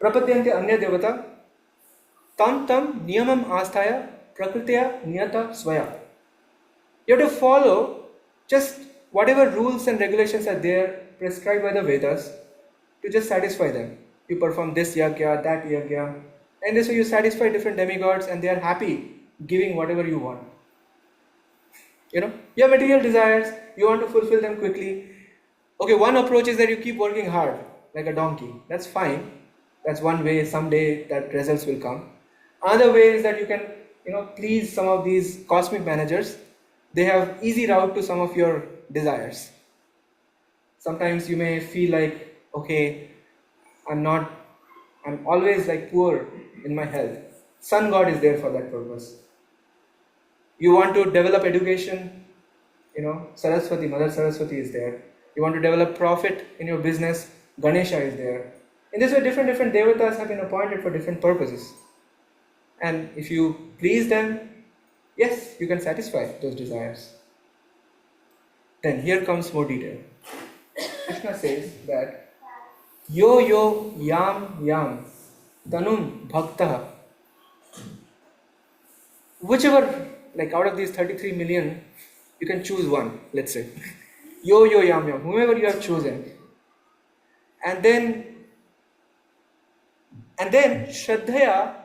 Prapadyante anya devata, tam niyamam asthaya prakritiya niyata swaya. You have to follow just whatever rules and regulations are there prescribed by the Vedas to just satisfy them. You perform this yagya, that yagya, and this way you satisfy different demigods and they are happy giving whatever you want. You have material desires, you want to fulfill them quickly. Okay, one approach is that you keep working hard like a donkey. That's fine. That's one way. Someday that results will come. Another way is that you can, please some of these cosmic managers. They have easy route to some of your desires. Sometimes you may feel like, okay, I'm always like poor in my health. Sun God is there for that purpose. You want to develop education, Saraswati, Mother Saraswati is there. You want to develop profit in your business, Ganesha is there. In this way, different devatas have been appointed for different purposes. And if you please them, yes, you can satisfy those desires. Then here comes more detail. Krishna says that yo yam tanum bhakta. Whichever, like out of these 33 million, you can choose one, let's say. Yo yam, whomever you have chosen. And then Shraddhaya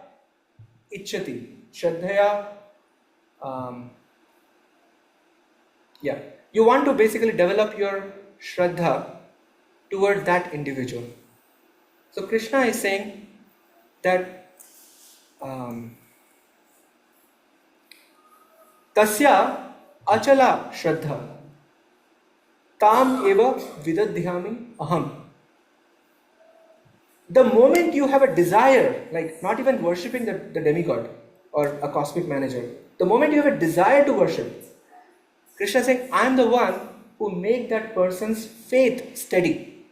Ichchati. Shraddhaya, you want to basically develop your Shraddha towards that individual. So Krishna is saying that Tasya Achala Shraddha Tam Eva Vidadhyami Aham. The moment you have a desire, like not even worshipping the demigod or a cosmic manager, the moment you have a desire to worship, Krishna is saying, I am the one who make that person's faith steady.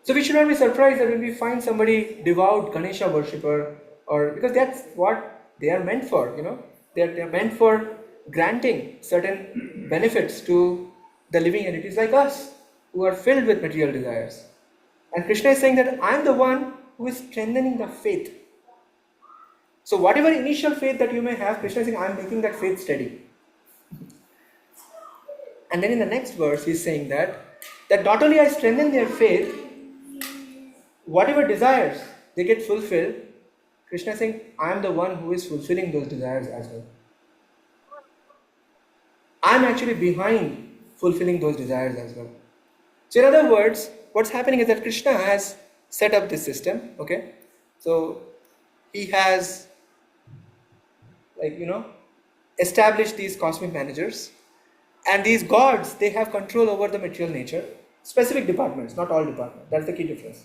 So we should not be surprised that when we find somebody devout Ganesha worshipper, or because that's what they are meant for, they are meant for granting certain benefits to the living entities like us who are filled with material desires. And Krishna is saying that I am the one who is strengthening the faith. So whatever initial faith that you may have, Krishna is saying, I am making that faith steady. And then in the next verse, he is saying that not only I strengthen their faith, whatever desires they get fulfilled, Krishna is saying, I am the one who is fulfilling those desires as well. I am actually behind fulfilling those desires as well. So in other words, what's happening is that Krishna has set up this system, okay? So he has, established these cosmic managers, and these gods, they have control over the material nature. specific departments, not all departments. That's the key difference.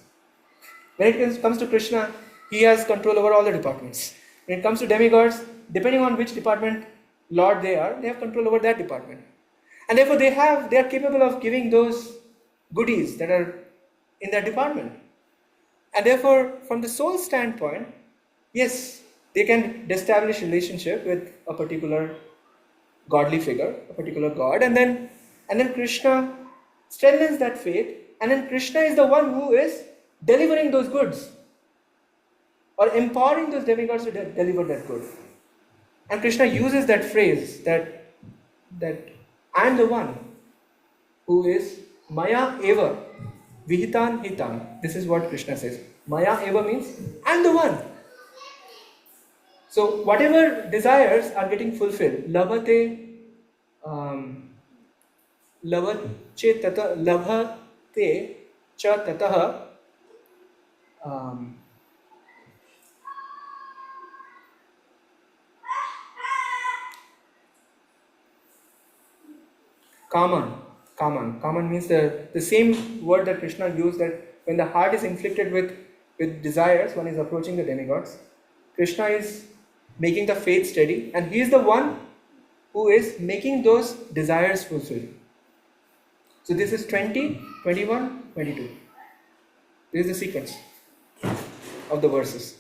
When it comes to Krishna, he has control over all the departments. When it comes to demigods, depending on which department Lord they have control over that department. And therefore they are capable of giving those goodies that are in that department. And therefore, from the soul standpoint, yes, they can establish relationship with a particular godly figure, a particular god, and then Krishna strengthens that faith, and then Krishna is the one who is delivering those goods or empowering those demigods to deliver that good. And Krishna uses that phrase that I am the one who is Maya Eva Vihitan Hitan. This is what Krishna says. Maya Eva means I am the one. So whatever desires are getting fulfilled, labhate labhache tata labhate cha tatah Kaman means the same word that Krishna used, that when the heart is inflicted with desires, one is approaching the demigods. Krishna is making the faith steady, and he is the one who is making those desires fulfilled. So this is 20, 21, 22. This is the sequence of the verses.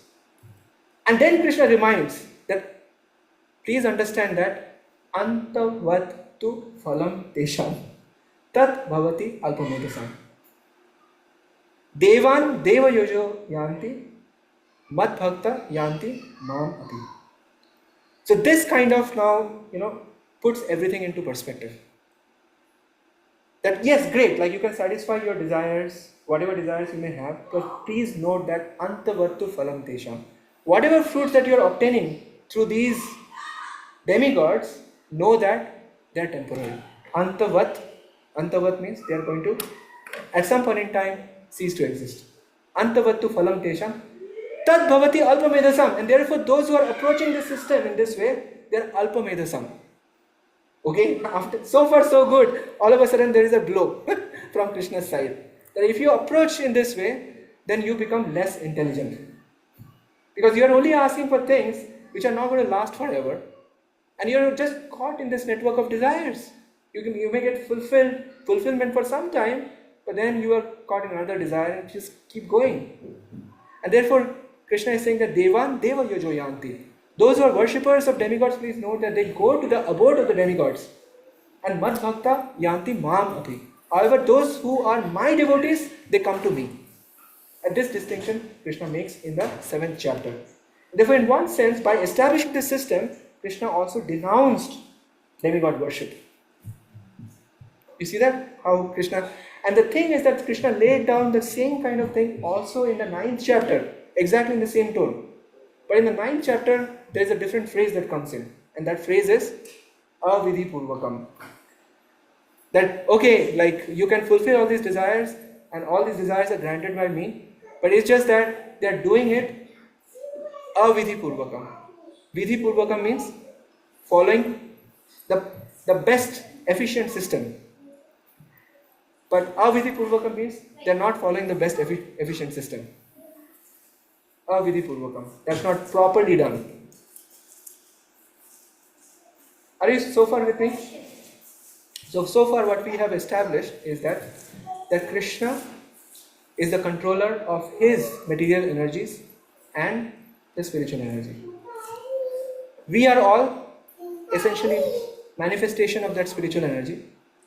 And then Krishna reminds that please understand that antavatu phalam tesham tat bhavati alpamedasam devan deva yojo yanti mad bhakta yanti mam api. So this kind of now puts everything into perspective. That yes, great, like you can satisfy your desires, whatever desires you may have, but please note that antavatu phalam tesham, whatever fruits that you are obtaining through these demigods, know that they are temporary. Antavat means they are going to at some point in time cease to exist. Antavattu phalam tesham tad bhavati alpamedasam, and therefore those who are approaching the system in this way, they are alpamedasam. Okay, after so far so good, all of a sudden there is a blow from Krishna's side. That if you approach in this way, then you become less intelligent. Because you are only asking for things which are not going to last forever. And you are just caught in this network of desires. You may get fulfillment for some time, but then you are caught in another desire and just keep going. And therefore, Krishna is saying that Devan Deva Yojo Yanti. Those who are worshippers of demigods, please note that they go to the abode of the demigods. And Mad Bhakta Yanti Mam Api. However, those who are my devotees, they come to me. And this distinction Krishna makes in the 7th chapter. Therefore, in one sense, by establishing this system, Krishna also denounced demigod worship. You see that? How Krishna... And the thing is that Krishna laid down the same kind of thing also in the 9th chapter, exactly in the same tone. But in the 9th chapter, there is a different phrase that comes in. And that phrase is avidhi purvakam. That, okay, like you can fulfill all these desires, and all these desires are granted by me, but it's just that they are doing it avidhi purvakam. Vidhi purvakam means following the best efficient system. But avidhi purvakam means they are not following the best efficient system. Avidhi purvakam. That's not properly done. Are you so far with me? So far what we have established is that Krishna is the controller of his material energies and the spiritual energy. We are all essentially manifestation of that spiritual energy.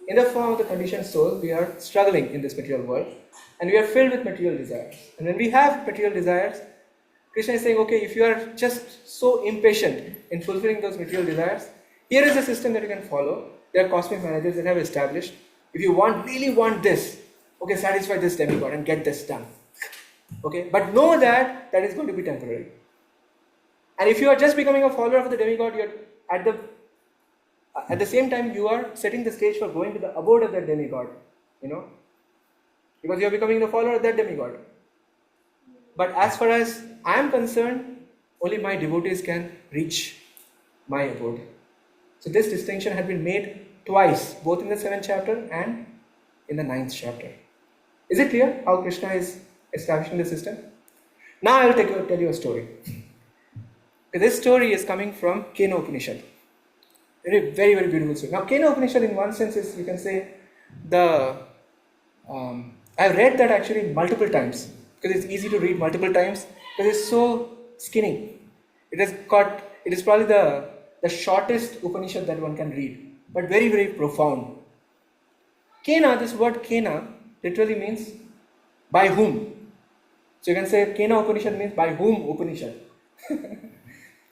In the form of the conditioned soul, we are struggling in this material world, and we are filled with material desires. And when we have material desires, Krishna is saying, okay, if you are just so impatient in fulfilling those material desires, here is a system that you can follow. There are cosmic managers that have established. If you really want this, okay, satisfy this demigod and get this done. Okay, but know that is going to be temporary. And if you are just becoming a follower of the demigod, you're at the same time you are setting the stage for going to the abode of that demigod, because you are becoming the follower of that demigod. But as far as I am concerned, only my devotees can reach my abode. So this distinction had been made twice, both in the 7th chapter and in the 9th chapter. Is it clear how Krishna is establishing the system? Now I will tell you a story. This story is coming from Kena Upanishad. Very, very beautiful story. Now, Kena Upanishad, in one sense, is, you can say, the I've read that actually multiple times because it's easy to read multiple times because it's so skinny. It is probably the shortest Upanishad that one can read, but very, very profound. Kena, this word Kena literally means by whom. So you can say Kena Upanishad means by whom Upanishad.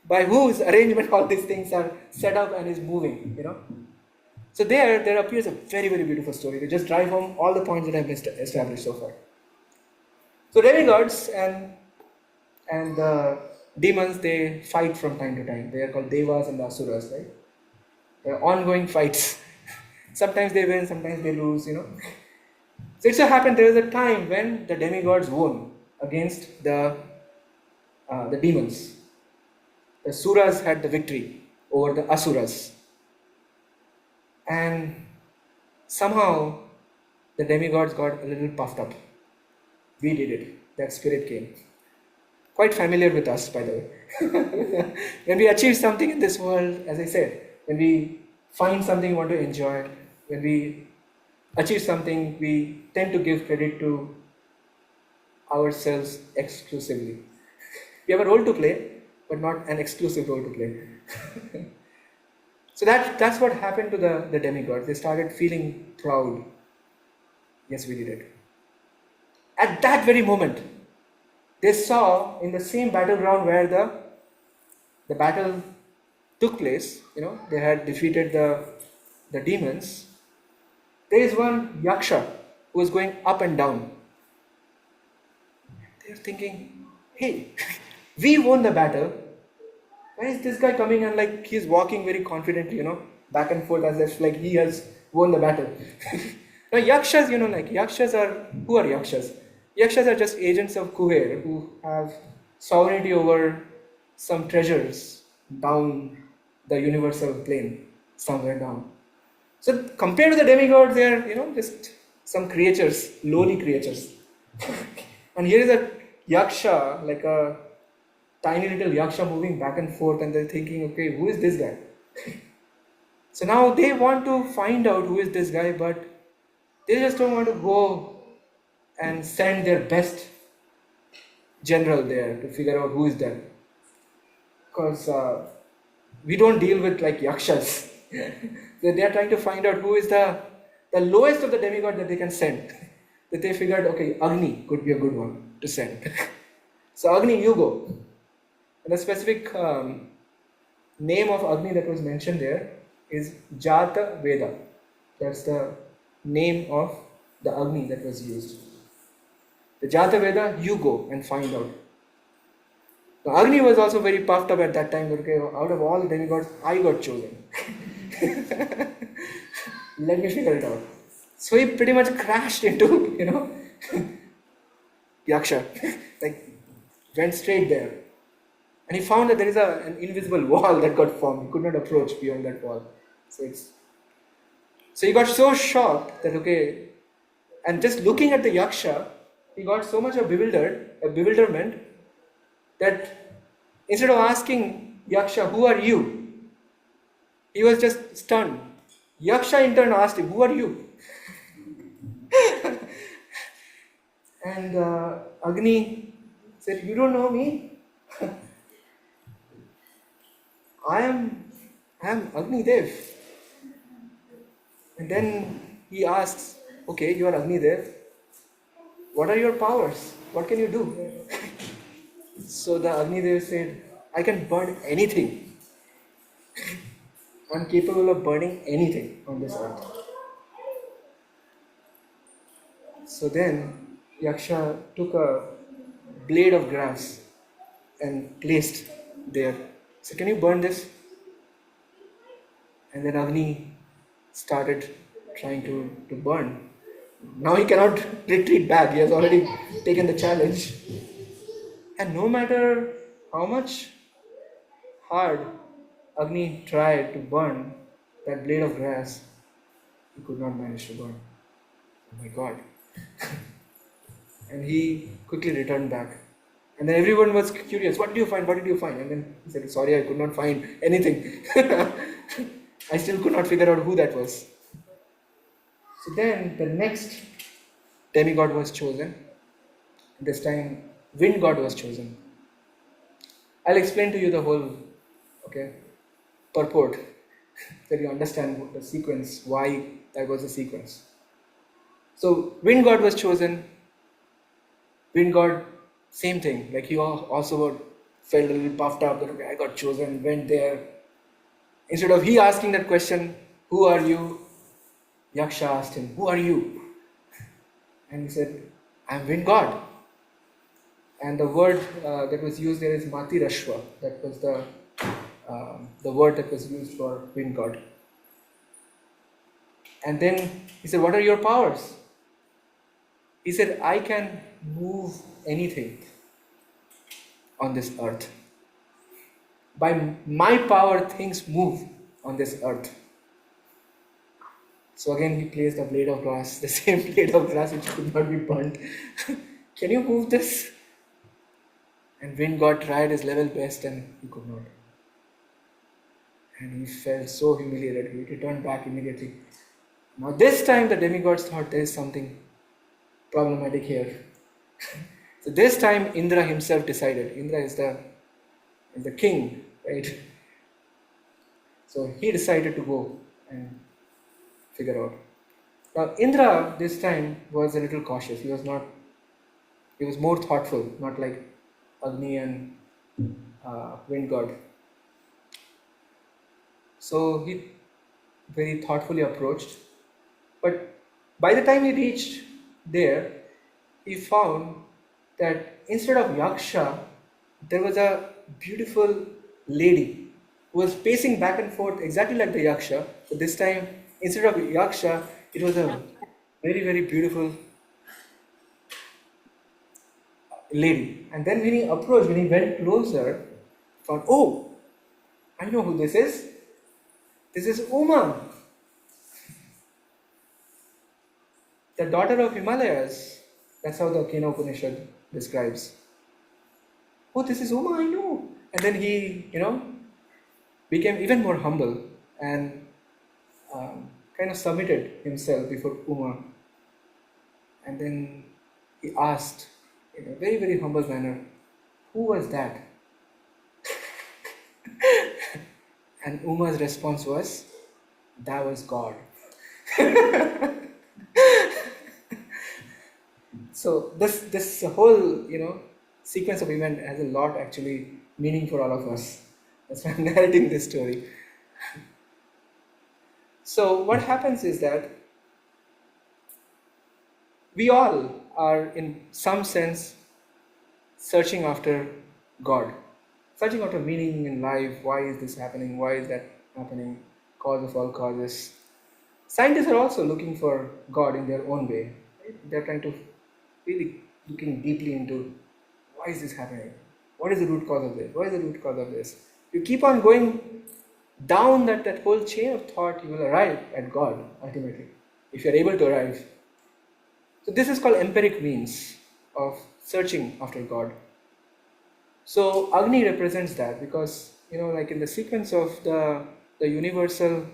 By whose arrangement all these things are set up and is moving, So there appears a very, very beautiful story to just drive home all the points that I've established so far. So demigods and the demons, they fight from time to time. They are called devas and the asuras, right? They're ongoing fights. Sometimes they win, sometimes they lose. So it so happened there was a time when the demigods won against the demons. The suras had the victory over the asuras. And somehow the demigods got a little puffed up. We did it. That spirit came. Quite familiar with us, by the way. When we achieve something in this world, as I said, when we find something we want to enjoy, when we achieve something, we tend to give credit to ourselves exclusively. We have a role to play, but not an exclusive role to play. So that's what happened to the demigods. They started feeling proud. Yes, we did it. At that very moment, they saw in the same battleground where the battle took place, they had defeated the demons. There is one yaksha who is going up and down. They're thinking, hey, we won the battle. Why is this guy coming and like he's walking very confidently, back and forth as if like he has won the battle. Now yakshas, who are yakshas? Yakshas are just agents of Kuber who have sovereignty over some treasures down the universal plane, somewhere down. So compared to the demigods, they are, just some creatures, lowly creatures. And here is a yaksha, like a tiny little yaksha moving back and forth, and they're thinking, okay, who is this guy? So now they want to find out who is this guy, but they just don't want to go and send their best general there to figure out who is that. Because we don't deal with like yakshas. They are trying to find out who is the lowest of the demigod that they can send. That they figured, okay, Agni could be a good one to send. So Agni, you go. And the specific name of Agni that was mentioned there is Jata Veda. That's the name of the Agni that was used. The Jata Veda, you go and find out. Now, Agni was also very puffed up at that time. Okay, out of all the demigods, I got chosen. Let me figure it out. So he pretty much crashed into, Yaksha. Like, went straight there. And he found that there is an invisible wall that got formed. He could not approach beyond that wall. So he got so shocked that, okay, and just looking at the Yaksha, he got so much of bewilderment, that instead of asking Yaksha, who are you? He was just stunned. Yaksha in turn asked him, who are you? And Agni said, you don't know me? I am Agni Dev. And then he asks, okay, you are Agni Dev. What are your powers? What can you do? So the Agni Dev said, I can burn anything. I'm capable of burning anything on this earth. So then Yaksha took a blade of grass and placed there. So can you burn this? And then Agni started trying to burn. Now he cannot retreat back. He has already taken the challenge. And no matter how much hard Agni tried to burn that blade of grass, he could not manage to burn. Oh my God. And he quickly returned back. And then everyone was curious, what did you find? What did you find? And then he said, sorry, I could not find anything. I still could not figure out who that was. So then the next demigod was chosen. This time, wind god was chosen. I'll explain to you the whole, okay, purport, that you understand the sequence, why that was the sequence. So wind god was chosen. Wind god, same thing. Like he also felt a little puffed up that okay, I got chosen, went there. Instead of he asking that question, who are you? Yaksha asked him, who are you? And he said, I'm wind god. And the word that was used there is Mati Rashwa. That was the word that was used for wind god. And then he said, what are your powers? He said, I can move anything on this earth. By my power, things move on this earth. So again, he placed a blade of grass, the same blade of grass which could not be burnt. Can you move this? And wind god tried his level best and he could not. And he felt so humiliated. He returned back immediately. Now this time the demigods thought there is something problematic here. So this time Indra himself decided. Indra is the king, right? So he decided to go and figure out. Now Indra this time was a little cautious. He was more thoughtful, not like Agni and wind god. So he very thoughtfully approached. But by the time he reached there, he found that instead of Yaksha, there was a beautiful lady who was pacing back and forth exactly like the Yaksha. So this time, instead of Yaksha, it was a very, very beautiful lady. And then when he went closer, found, oh, I know who this is. This is Uma, the daughter of Himalayas. That's how the Kena Upanishad describes. Oh, this is Uma, I know. And then he, became even more humble and kind of submitted himself before Uma. And then he asked in a very, very humble manner, who was that? And Uma's response was, that was God. So this whole sequence of event has a lot actually meaning for all of us. That's why I'm narrating this story. So what happens is that we all are in some sense searching after God, searching after meaning in life. Why is this happening? Why is that happening? Cause of all causes. Scientists are also looking for God in their own way. Right? They're trying to really looking deeply into why is this happening? What is the root cause of this? What is the root cause of this? You keep on going down that whole chain of thought, you will arrive at God ultimately, if you are able to arrive. So this is called empiric means of searching after God. So Agni represents that because, like in the sequence of the universal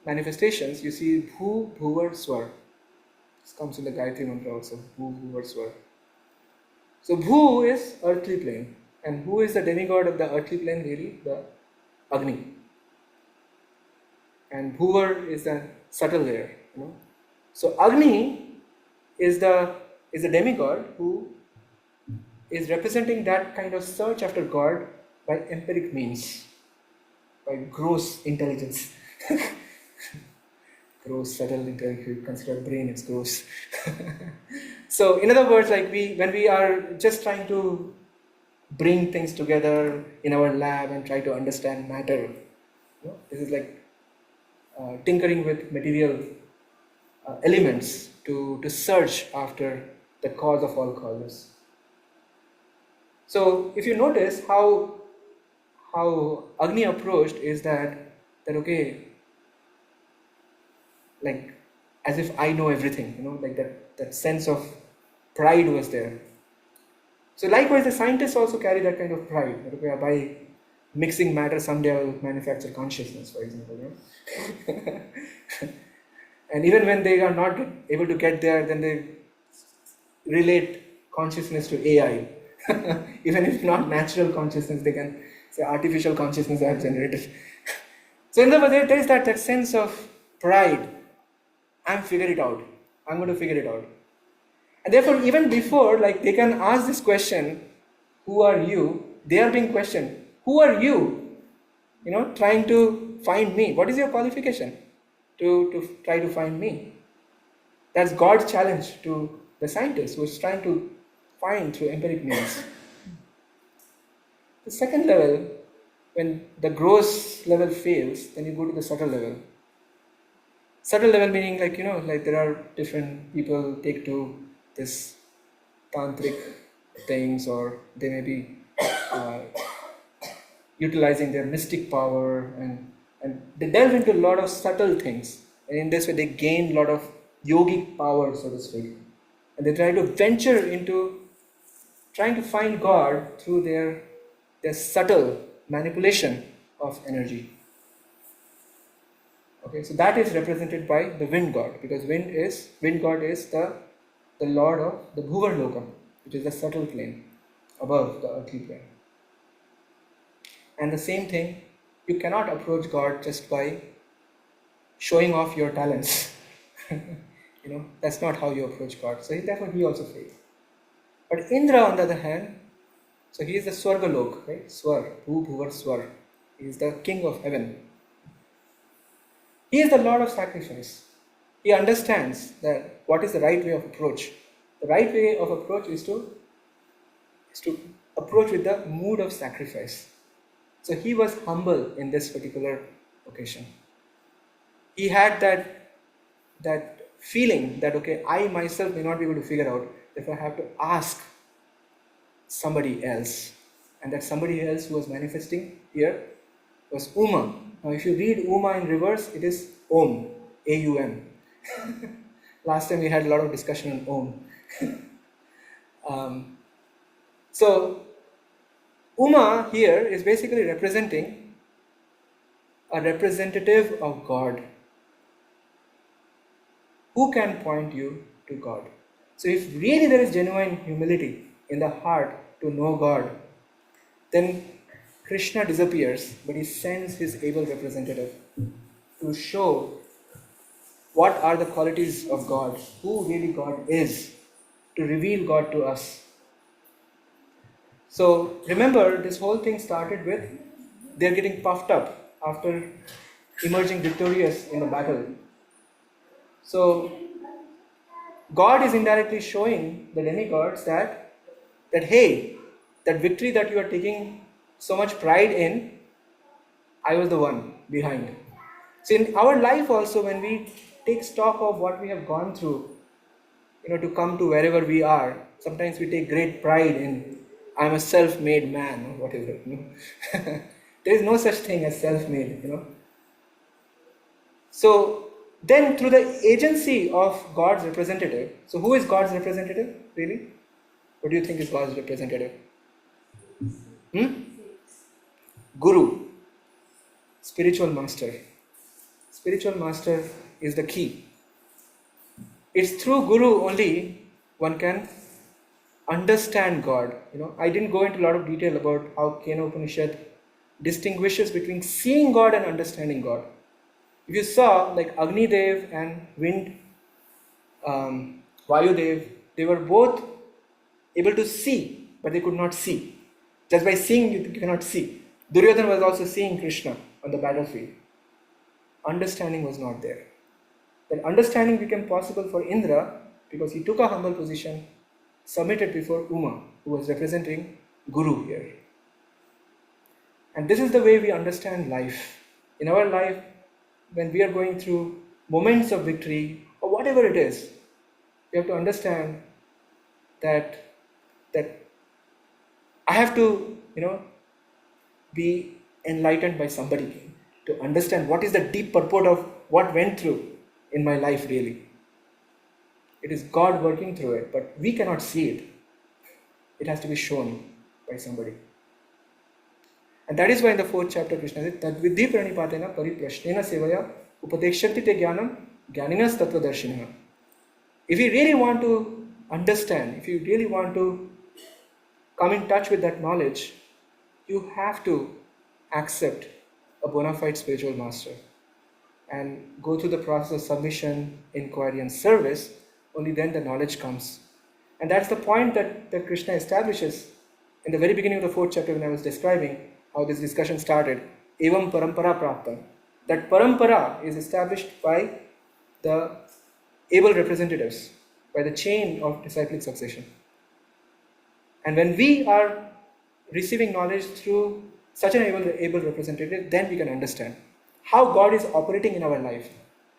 manifestations, you see Bhu, Bhuvar, Swar. This comes in the Gayatri Mantra also, Bhu, Bhuvar, Swar. So Bhu is earthly plane. And who is the demigod of the earthly plane really? The Agni. And Bhuvar is the subtle layer. So Agni is the demigod who is representing that kind of search after God by empiric means, by gross intelligence. Gross, subtle intelligence. If you consider brain, it's gross. So in other words, like when we are just trying to bring things together in our lab and try to understand matter, this is like tinkering with material elements to search after the cause of all causes. So if you notice how Agni approached is that okay, like as if I know everything, like that sense of pride was there. So likewise, the scientists also carry that kind of pride. That, okay, by mixing matter, someday I will manufacture consciousness, for example. And even when they are not able to get there, then they relate consciousness to AI. Even if not natural consciousness, they can say artificial consciousness I have generated. So in the way, there is that sense of pride. I'm figure it out. I'm going to figure it out. And therefore, even before, like they can ask this question, who are you? They are being questioned. Who are you? Trying to find me. What is your qualification to try to find me? That's God's challenge to the scientist who is trying to find through empiric means. The second level, when the gross level fails, then you go to the subtle level. Subtle level meaning like there are different people take to this tantric things, or they may be uh, utilizing their mystic power, and they delve into a lot of subtle things, and in this way they gain a lot of yogic power, so to speak, and they try to venture into trying to find God through their subtle manipulation of energy. Okay, so that is represented by the wind god, because wind god is the lord of the Bhuvar Loka, which is the subtle plane above the earthly plane. And the same thing, you cannot approach God just by showing off your talents. That's not how you approach God. So therefore he also fails. But Indra, on the other hand, so he is the Swargalok, right? Swar, Bhu Bhuvar Swar. He is the king of heaven. He is the Lord of sacrifice. He understands that what is the right way of approach. The right way of approach is to approach with the mood of sacrifice. So he was humble in this particular occasion. He had that feeling that, okay, I myself may not be able to figure out, if I have to ask somebody else. And that somebody else who was manifesting here was Uma. Now if you read Uma in reverse, it is Om, A-U-M. Last time we had a lot of discussion on Om. So Uma here is basically representing a representative of God who can point you to God. So if really there is genuine humility in the heart to know God, then Krishna disappears, but he sends his able representative to show what are the qualities of God, who really God is, to reveal God to us. So remember, this whole thing started with they're getting puffed up after emerging victorious in the battle. So God is indirectly showing the demigods that hey, that victory that you are taking so much pride in, I was the one behind. So in our life also, when we take stock of what we have gone through, to come to wherever we are, sometimes we take great pride in, I'm a self-made man, or whatever. There is no such thing as self-made, So then through the agency of God's representative, so who is God's representative, really? What do you think is God's representative? Guru, spiritual master. Spiritual master is the key. It's through Guru only one can understand God. I didn't go into a lot of detail about how Kena Upanishad distinguishes between seeing God and understanding God. If you saw, like Agni Dev and Wind, Vayu Dev, they were both able to see, but they could not see. Just by seeing, you cannot see. Duryodhana was also seeing Krishna on the battlefield. Understanding was not there. That understanding became possible for Indra because he took a humble position, submitted before Uma, who was representing Guru here. And this is the way we understand life. In our life, when we are going through moments of victory, or whatever it is, we have to understand that I have to, be enlightened by somebody to understand what is the deep purport of what went through in my life really. It is God working through it, but we cannot see it. It has to be shown by somebody. And that is why in the 4th chapter Krishna says, Tadvidhi pranipatena pariprashnena sevaya upadekshati te jnanam jnaninas tattvadarshinaha. If you really want to understand, if you really want to come in touch with that knowledge, you have to accept a bona fide spiritual master and go through the process of submission, inquiry, and service. Only then the knowledge comes. And that's the point that Krishna establishes in the very beginning of the 4th chapter when I was describing how this discussion started. Evam parampara praptam. That parampara is established by the able representatives, by the chain of disciplic succession. And when we are receiving knowledge through such an able representative, then we can understand how God is operating in our life,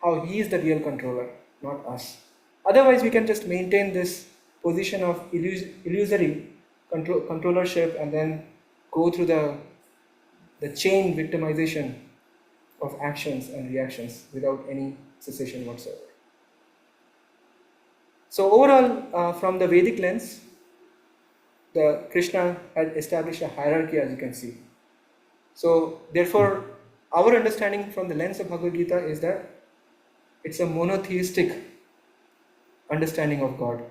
how He is the real controller, not us. Otherwise, we can just maintain this position of illusory controllership and then go through the chain victimization of actions and reactions without any cessation whatsoever. So overall, from the Vedic lens, the Krishna had established a hierarchy, as you can see. So therefore, our understanding from the lens of Bhagavad Gita is that it's a monotheistic understanding of God.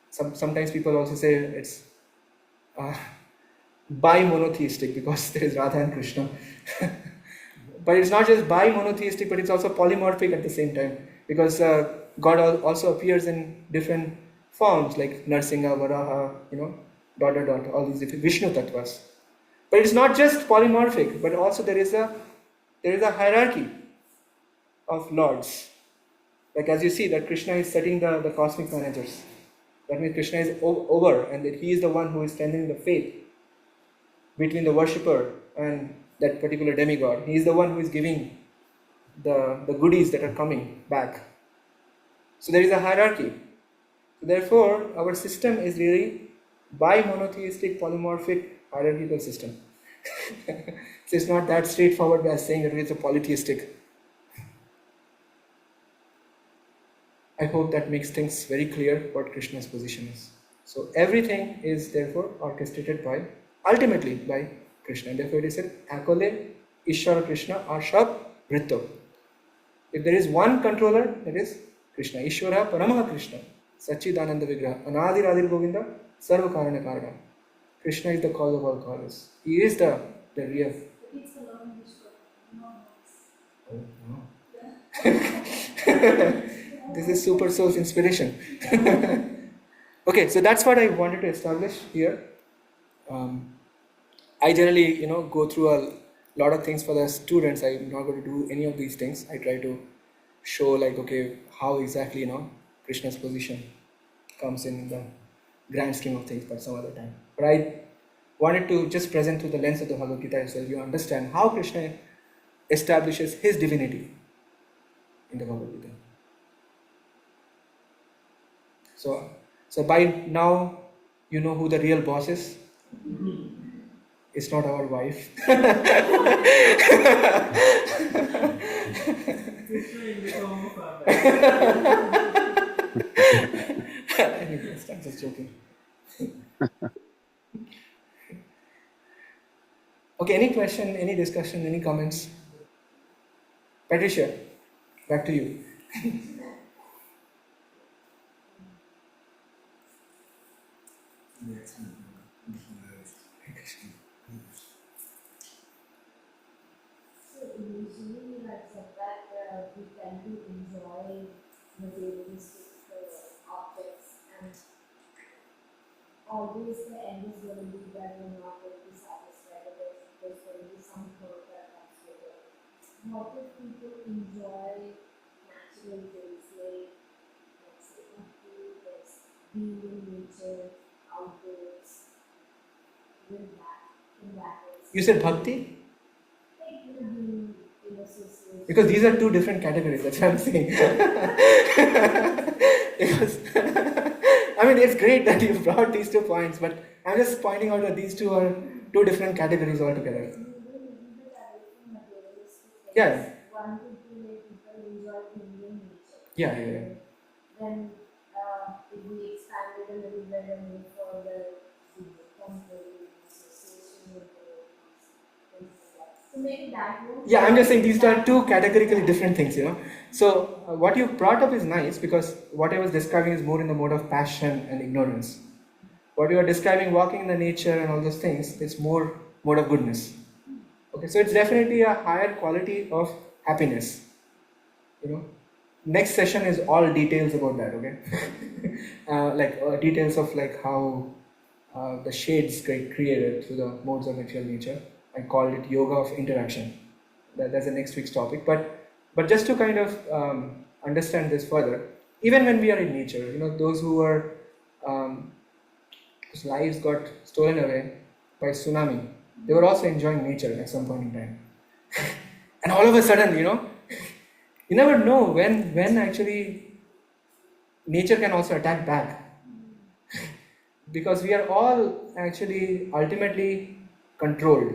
Sometimes people also say it's bi-monotheistic because there is Radha and Krishna. But it's not just bi-monotheistic, but it's also polymorphic at the same time, because God also appears in different forms like Narsingha, Varaha, all these different Vishnu tattvas. But it's not just polymorphic, but also there is a hierarchy of lords. Like as you see that Krishna is setting the cosmic managers. That means Krishna is over, and that he is the one who is strengthening the faith between the worshipper and that particular demigod. He is the one who is giving the goodies that are coming back. So there is a hierarchy. So therefore, our system is really bi-monotheistic, polymorphic, hierarchical system. So it's not that straightforward as saying that it's a polytheistic. I hope that makes things very clear what Krishna's position is. So everything is therefore orchestrated ultimately by Krishna. And therefore it is said, Akole Ishvara Krishna Ashab Vrito. If there is one controller, that is Krishna. Ishvara Paramaha Krishna. Sachidananda Vigraha. Anadi Radhir Govinda Sarva Karana Karana. Krishna is the cause of all causes. He is the real. It's a lot of Oh, no. This is Super Soul's inspiration. Okay, so that's what I wanted to establish here. I generally, go through a lot of things for the students. I'm not going to do any of these things. I try to show how exactly, Krishna's position comes in the grand scheme of things, but some other time. But I wanted to just present through the lens of the Bhagavad Gita so you understand how Krishna establishes his divinity in the Bhagavad Gita. So by now, you know who the real boss is. It's not our wife. Anyways, I'm just joking. Okay, any question, any discussion, any comments? Patricia, back to you. So usually you have said that we tend to enjoy materialistic objects, and always the end is going to be that we're not going to be satisfied, or there's going to be some hurt that comes with it. What if people enjoy natural things like, let's say, food, being in nature, outdoors, in that way? You said bhakti? Like being in association. Because these are two different categories, that's what I'm saying. Because, it's great that you brought these 2 points, but I'm just pointing out that these two are 2 different categories altogether. Yeah. One could be like people enjoy being in nature. Yeah. There then if we expand it a little bit and move further, the temporary association with the things like that. So maybe that would. Yeah, I'm just saying these are two categorically different things, So what you brought up is nice, because what I was describing is more in the mode of passion and ignorance. What you are describing, walking in the nature and all those things, it's more mode of goodness. Okay, so it's definitely a higher quality of happiness. Next session is all details about that. Okay, details of like how the shades get created through the modes of material nature. I called it yoga of interaction. That's the next week's topic. But just to kind of understand this further, even when we are in nature, those who are whose lives got stolen away by tsunami, they were also enjoying nature at some point in time. And all of a sudden, you never know when actually nature can also attack back. Because we are all actually ultimately controlled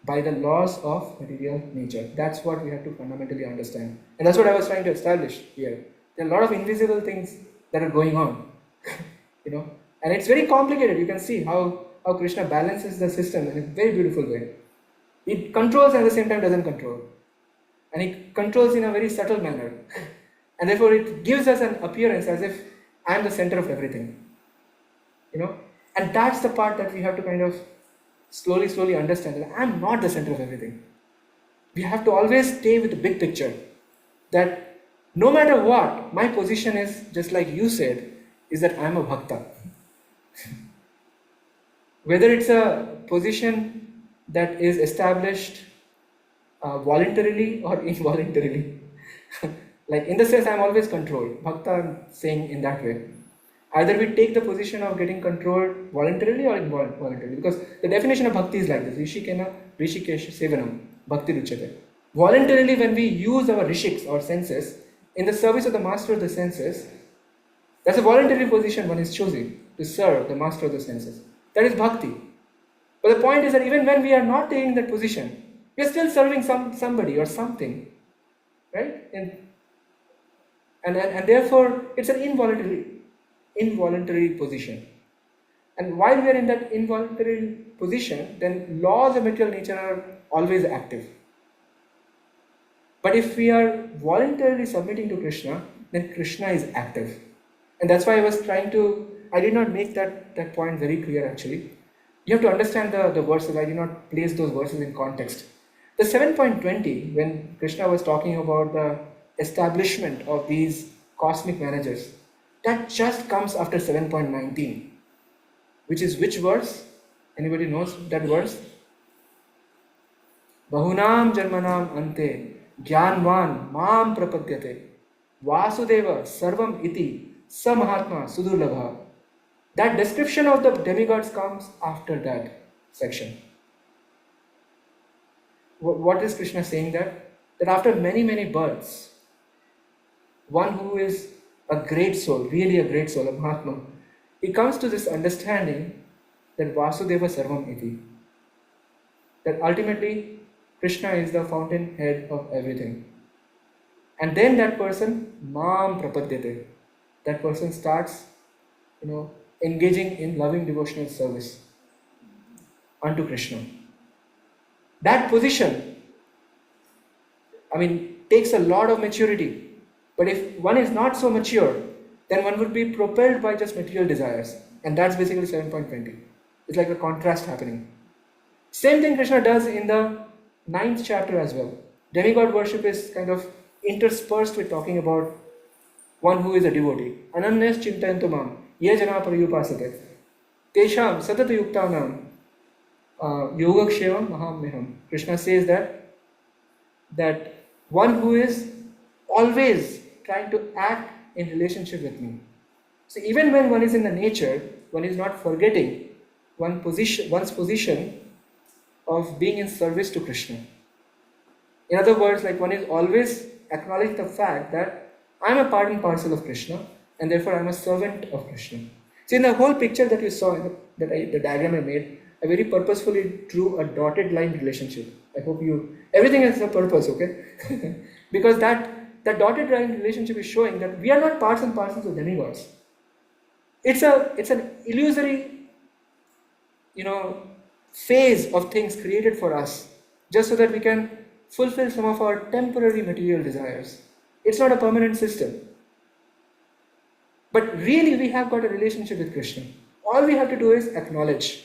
by the laws of material nature. That's what we have to fundamentally understand. And that's what I was trying to establish here. There are a lot of invisible things that are going on. And it's very complicated. You can see how Krishna balances the system in a very beautiful way. He controls and at the same time doesn't control. And he controls in a very subtle manner. And therefore it gives us an appearance as if I'm the center of everything. And that's the part that we have to kind of slowly understand, that I'm not the center of everything. We have to always stay with the big picture, that no matter what, my position is, just like you said, is that I'm a bhakta. Whether it's a position that is established voluntarily or involuntarily. Like in the sense, I'm always controlled. Bhakta, I'm saying in that way. Either we take the position of getting controlled voluntarily or involuntarily, because the definition of bhakti is like this: Rishikena Rishikesh Sevanam Bhakti Ruchate. Voluntarily, when we use our rishiks or senses in the service of the master of the senses, that's a voluntary position one is choosing to serve the master of the senses. That is bhakti. But the point is that even when we are not taking that position, we are still serving somebody or something, right? And therefore, it's an involuntary position. And while we are in that involuntary position, then laws of material nature are always active. But if we are voluntarily submitting to Krishna, then Krishna is active. And that's why I did not make that point very clear actually. You have to understand the verses. I did not place those verses in context. The 7.20, when Krishna was talking about the establishment of these cosmic managers, that just comes after 7.19, which is which verse? Anybody knows that verse? Bahunam janmanam ante jnanvan mam prapadyate vasudeva sarvam iti samahatma sudurlabha. That description of the demigods comes after that section. What is Krishna saying there? That after many births, one who is a great soul, really a great soul, a Mahatma, he comes to this understanding that Vasudeva Sarvam Iti. That ultimately Krishna is the fountainhead of everything. And then that person, Mam Prapadyate, that person starts, engaging in loving devotional service unto Krishna. That position, takes a lot of maturity. But if one is not so mature, then one would be propelled by just material desires. And that's basically 7.20. It's like a contrast happening. Same thing Krishna does in the 9th chapter as well. Demigod worship is kind of interspersed with talking about one who is a devotee. Ananyas chintayantu mam, ye jana parayupasate, tesham satata yuktanam, yogakshevam mahamyaham. Krishna says that one who is always trying to act in relationship with me. So even when one is in the nature, one is not forgetting one's position of being in service to Krishna. In other words, like one is always acknowledging the fact that I am a part and parcel of Krishna, and therefore I am a servant of Krishna. So in the whole picture that you saw, the diagram I made, I very purposefully drew a dotted line relationship. I hope everything has a purpose, okay? Because that that dotted line relationship is showing that we are not parts and parcels of demigods. It's an illusory, phase of things created for us, just so that we can fulfill some of our temporary material desires. It's not a permanent system. But really, we have got a relationship with Krishna. All we have to do is acknowledge.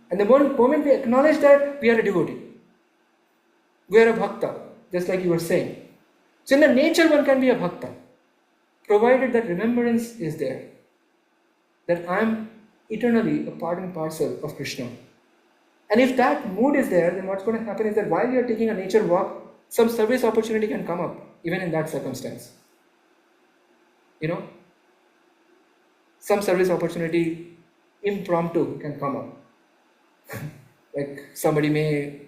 And the moment we acknowledge that, we are a devotee. We are a bhakta, just like you were saying. So in the nature, one can be a bhakta, provided that remembrance is there, that I am eternally a part and parcel of Krishna. And if that mood is there, then what's going to happen is that while you are taking a nature walk, some service opportunity can come up, even in that circumstance. Some service opportunity impromptu can come up. Like somebody may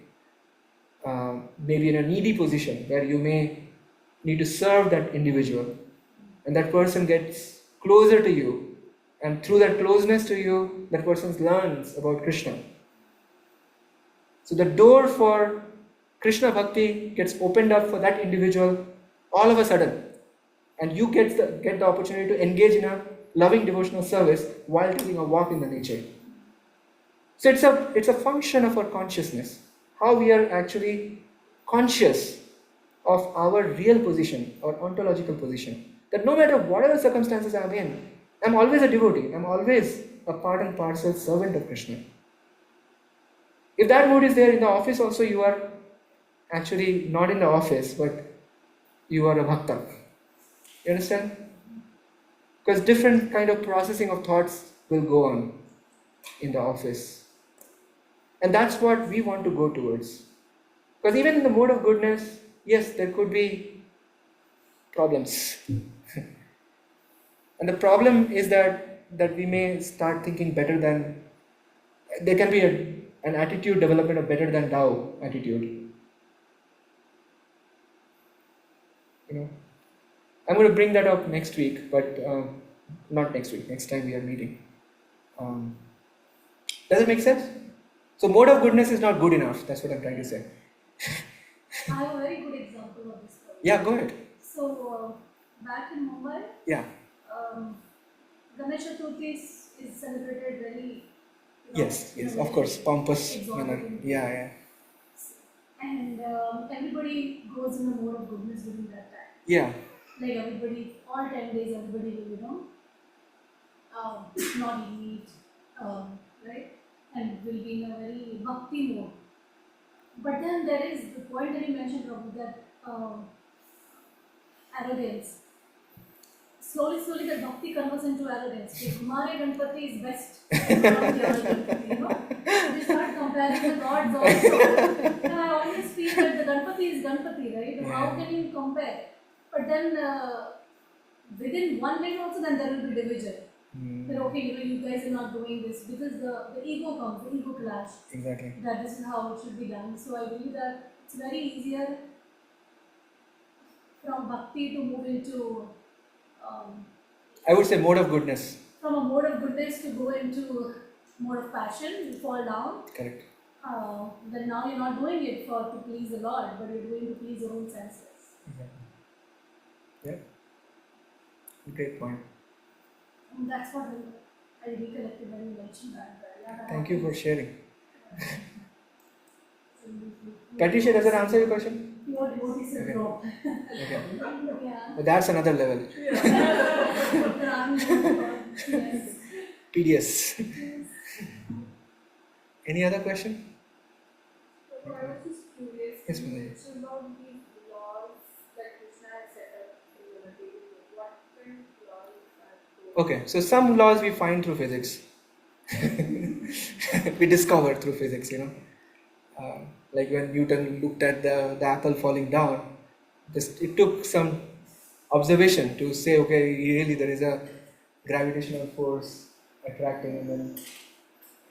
be in a needy position where you may need to serve that individual, and that person gets closer to you, and through that closeness to you, that person learns about Krishna. So the door for Krishna Bhakti gets opened up for that individual all of a sudden, and you get the opportunity to engage in a loving devotional service while taking a walk in the nature. So it's a function of our consciousness, how we are actually conscious of our real position, our ontological position. That no matter whatever circumstances I'm in, I'm always a devotee, I'm always a part and parcel servant of Krishna. If that mood is there in the office also, you are actually not in the office, but you are a bhakta. You understand? Because different kind of processing of thoughts will go on in the office. And that's what we want to go towards. Because even in the mode of goodness, yes, there could be problems. And the problem is that we may start thinking better than, there can be an attitude development of better than thou attitude. I'm going to bring that up next week, but not next week, next time we are meeting. Does it make sense? So mode of goodness is not good enough, that's what I'm trying to say. I have a very good example of this. Yeah, go ahead. So, back in Mumbai, Yeah. Ganesh Chaturthi is celebrated very. Yes, of course, pompous manner. Exorbitant. Yeah. And everybody goes in a mode of goodness during that time. Yeah. Like everybody, all 10 days, everybody will, not eat meat, right? And will be in a very bhakti mode. But then there is the point that you mentioned, Prabhu, that arrogance. Slowly, the bhakti converts into arrogance. Like, Hamare Ganpati is best. Not your Ganpati, They start comparing the gods also. I always feel that the Ganpati is Ganpati, right? Yeah. How can you compare? But then within one lane also, then there will be division. That okay, you guys are not doing this because the ego comes, the ego clash. Exactly. That this is how it should be done. So I believe that it's very easier from bhakti to move into I would say mode of goodness. from a mode of goodness to go into mode of passion, you fall down. Correct. Then now you're not doing it to please the Lord, but you're doing to please your own senses. Exactly. Yeah. Great point. And that's what I recollected when you mentioned that. Yeah, Thank you for sharing. So Katisha, does that answer your question? Your devotees are drop. Okay. Yeah. But that's another level. Yes. PDS. Any other question? I was just curious. Yes, You Vinay. mentioned about these laws that Krishna has set up in the material world. What kind of laws are those? Okay, so some laws we find through physics. We discover through physics, like when Newton looked at the apple falling down, it took some observation to say, okay, really there is a gravitational force attracting,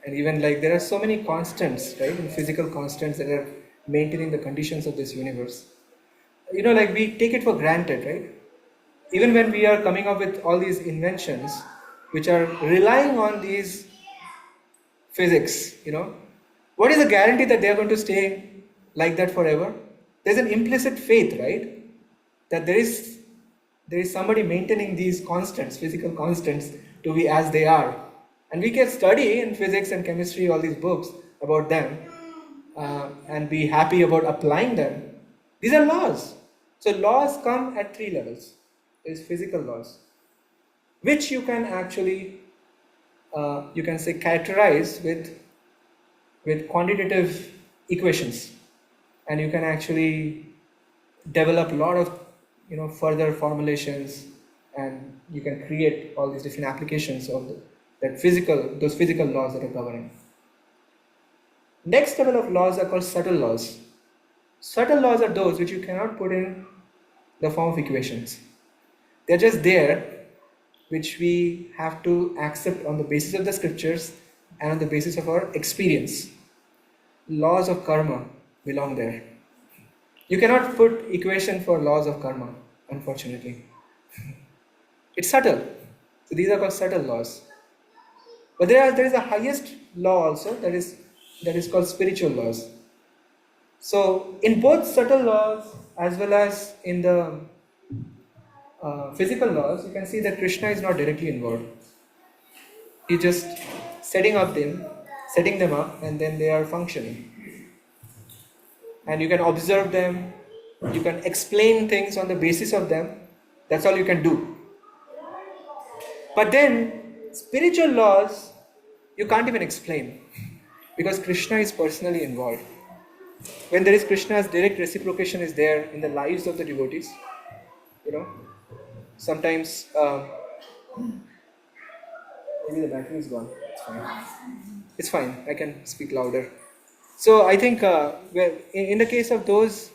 and even like there are so many constants, right, in physical constants that are maintaining the conditions of this universe. Like we take it for granted, right? Even when we are coming up with all these inventions which are relying on these physics, what is the guarantee that they are going to stay like that forever? There's an implicit faith, right? that there is somebody maintaining these constants, physical constants, to be as they are. And we can study in physics and chemistry all these books about them, and be happy about applying them. These are laws. So laws come at three levels. There is physical laws, which you can actually, you can say, characterize with quantitative equations, and you can actually develop a lot of further formulations, and you can create all these different applications of those physical laws that are governing. Next level of laws are called subtle laws. Subtle laws are those which you cannot put in the form of equations. They're just there, which we have to accept on the basis of the scriptures and on the basis of our experience. Laws of karma belong there. You cannot put equation for laws of karma, unfortunately. It's subtle. So these are called subtle laws. But there is a highest law also, that is called spiritual laws. So in both subtle laws as well as in the physical laws, you can see that Krishna is not directly involved. He's just setting them up, and then they are functioning. And you can observe them, you can explain things on the basis of them. That's all you can do. But then spiritual laws you can't even explain, because Krishna is personally involved. When there is Krishna's direct reciprocation is there in the lives of the devotees, sometimes maybe the battery is gone. It's fine. I can speak louder. So I think in the case of those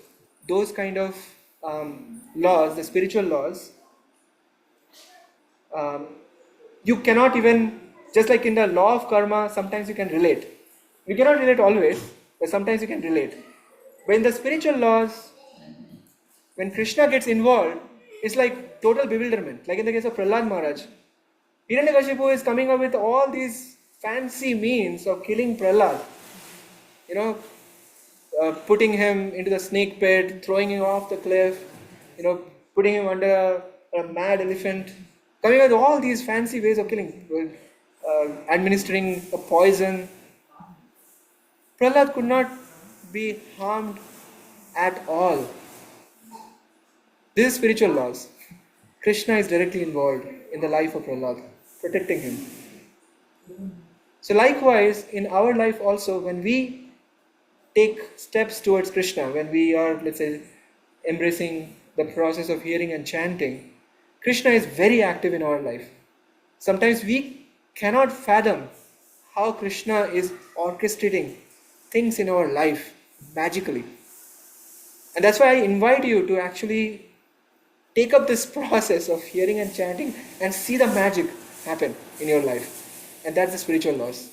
kind of laws, the spiritual laws, you cannot even, just like in the law of karma, sometimes you can relate. You cannot relate always, but sometimes you can relate. But in the spiritual laws, when Krishna gets involved, it's like total bewilderment. Like in the case of Prahlad Maharaj, Hiranyakashipu is coming up with all these fancy means of killing Prahlad. Putting him into the snake pit, throwing him off the cliff, putting him under a mad elephant, coming up with all these fancy ways of killing, administering a poison. Prahlad could not be harmed at all. This is spiritual laws. Krishna is directly involved in the life of Prahlad, protecting him. So likewise, in our life also, when we take steps towards Krishna, when we are, let's say, embracing the process of hearing and chanting, Krishna is very active in our life. Sometimes we cannot fathom how Krishna is orchestrating things in our life magically. And that's why I invite you to actually take up this process of hearing and chanting and see the magic happen in your life. And that's the spiritual laws.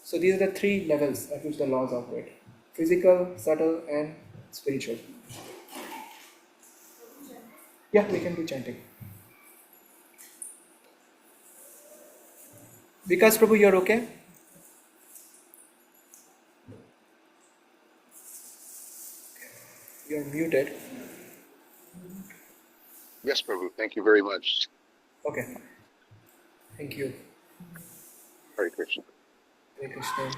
So these are the three levels at which the laws operate: physical, subtle, and spiritual. Yeah, we can do chanting. Vikas Prabhu, you're okay? You're muted. Yes, Prabhu. Thank you very much. Okay. Thank you. Hare Krishna. Hare Krishna.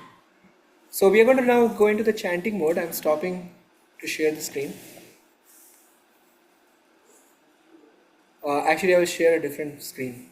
So we are going to now go into the chanting mode. I'm stopping to share the screen. Actually, I will share a different screen.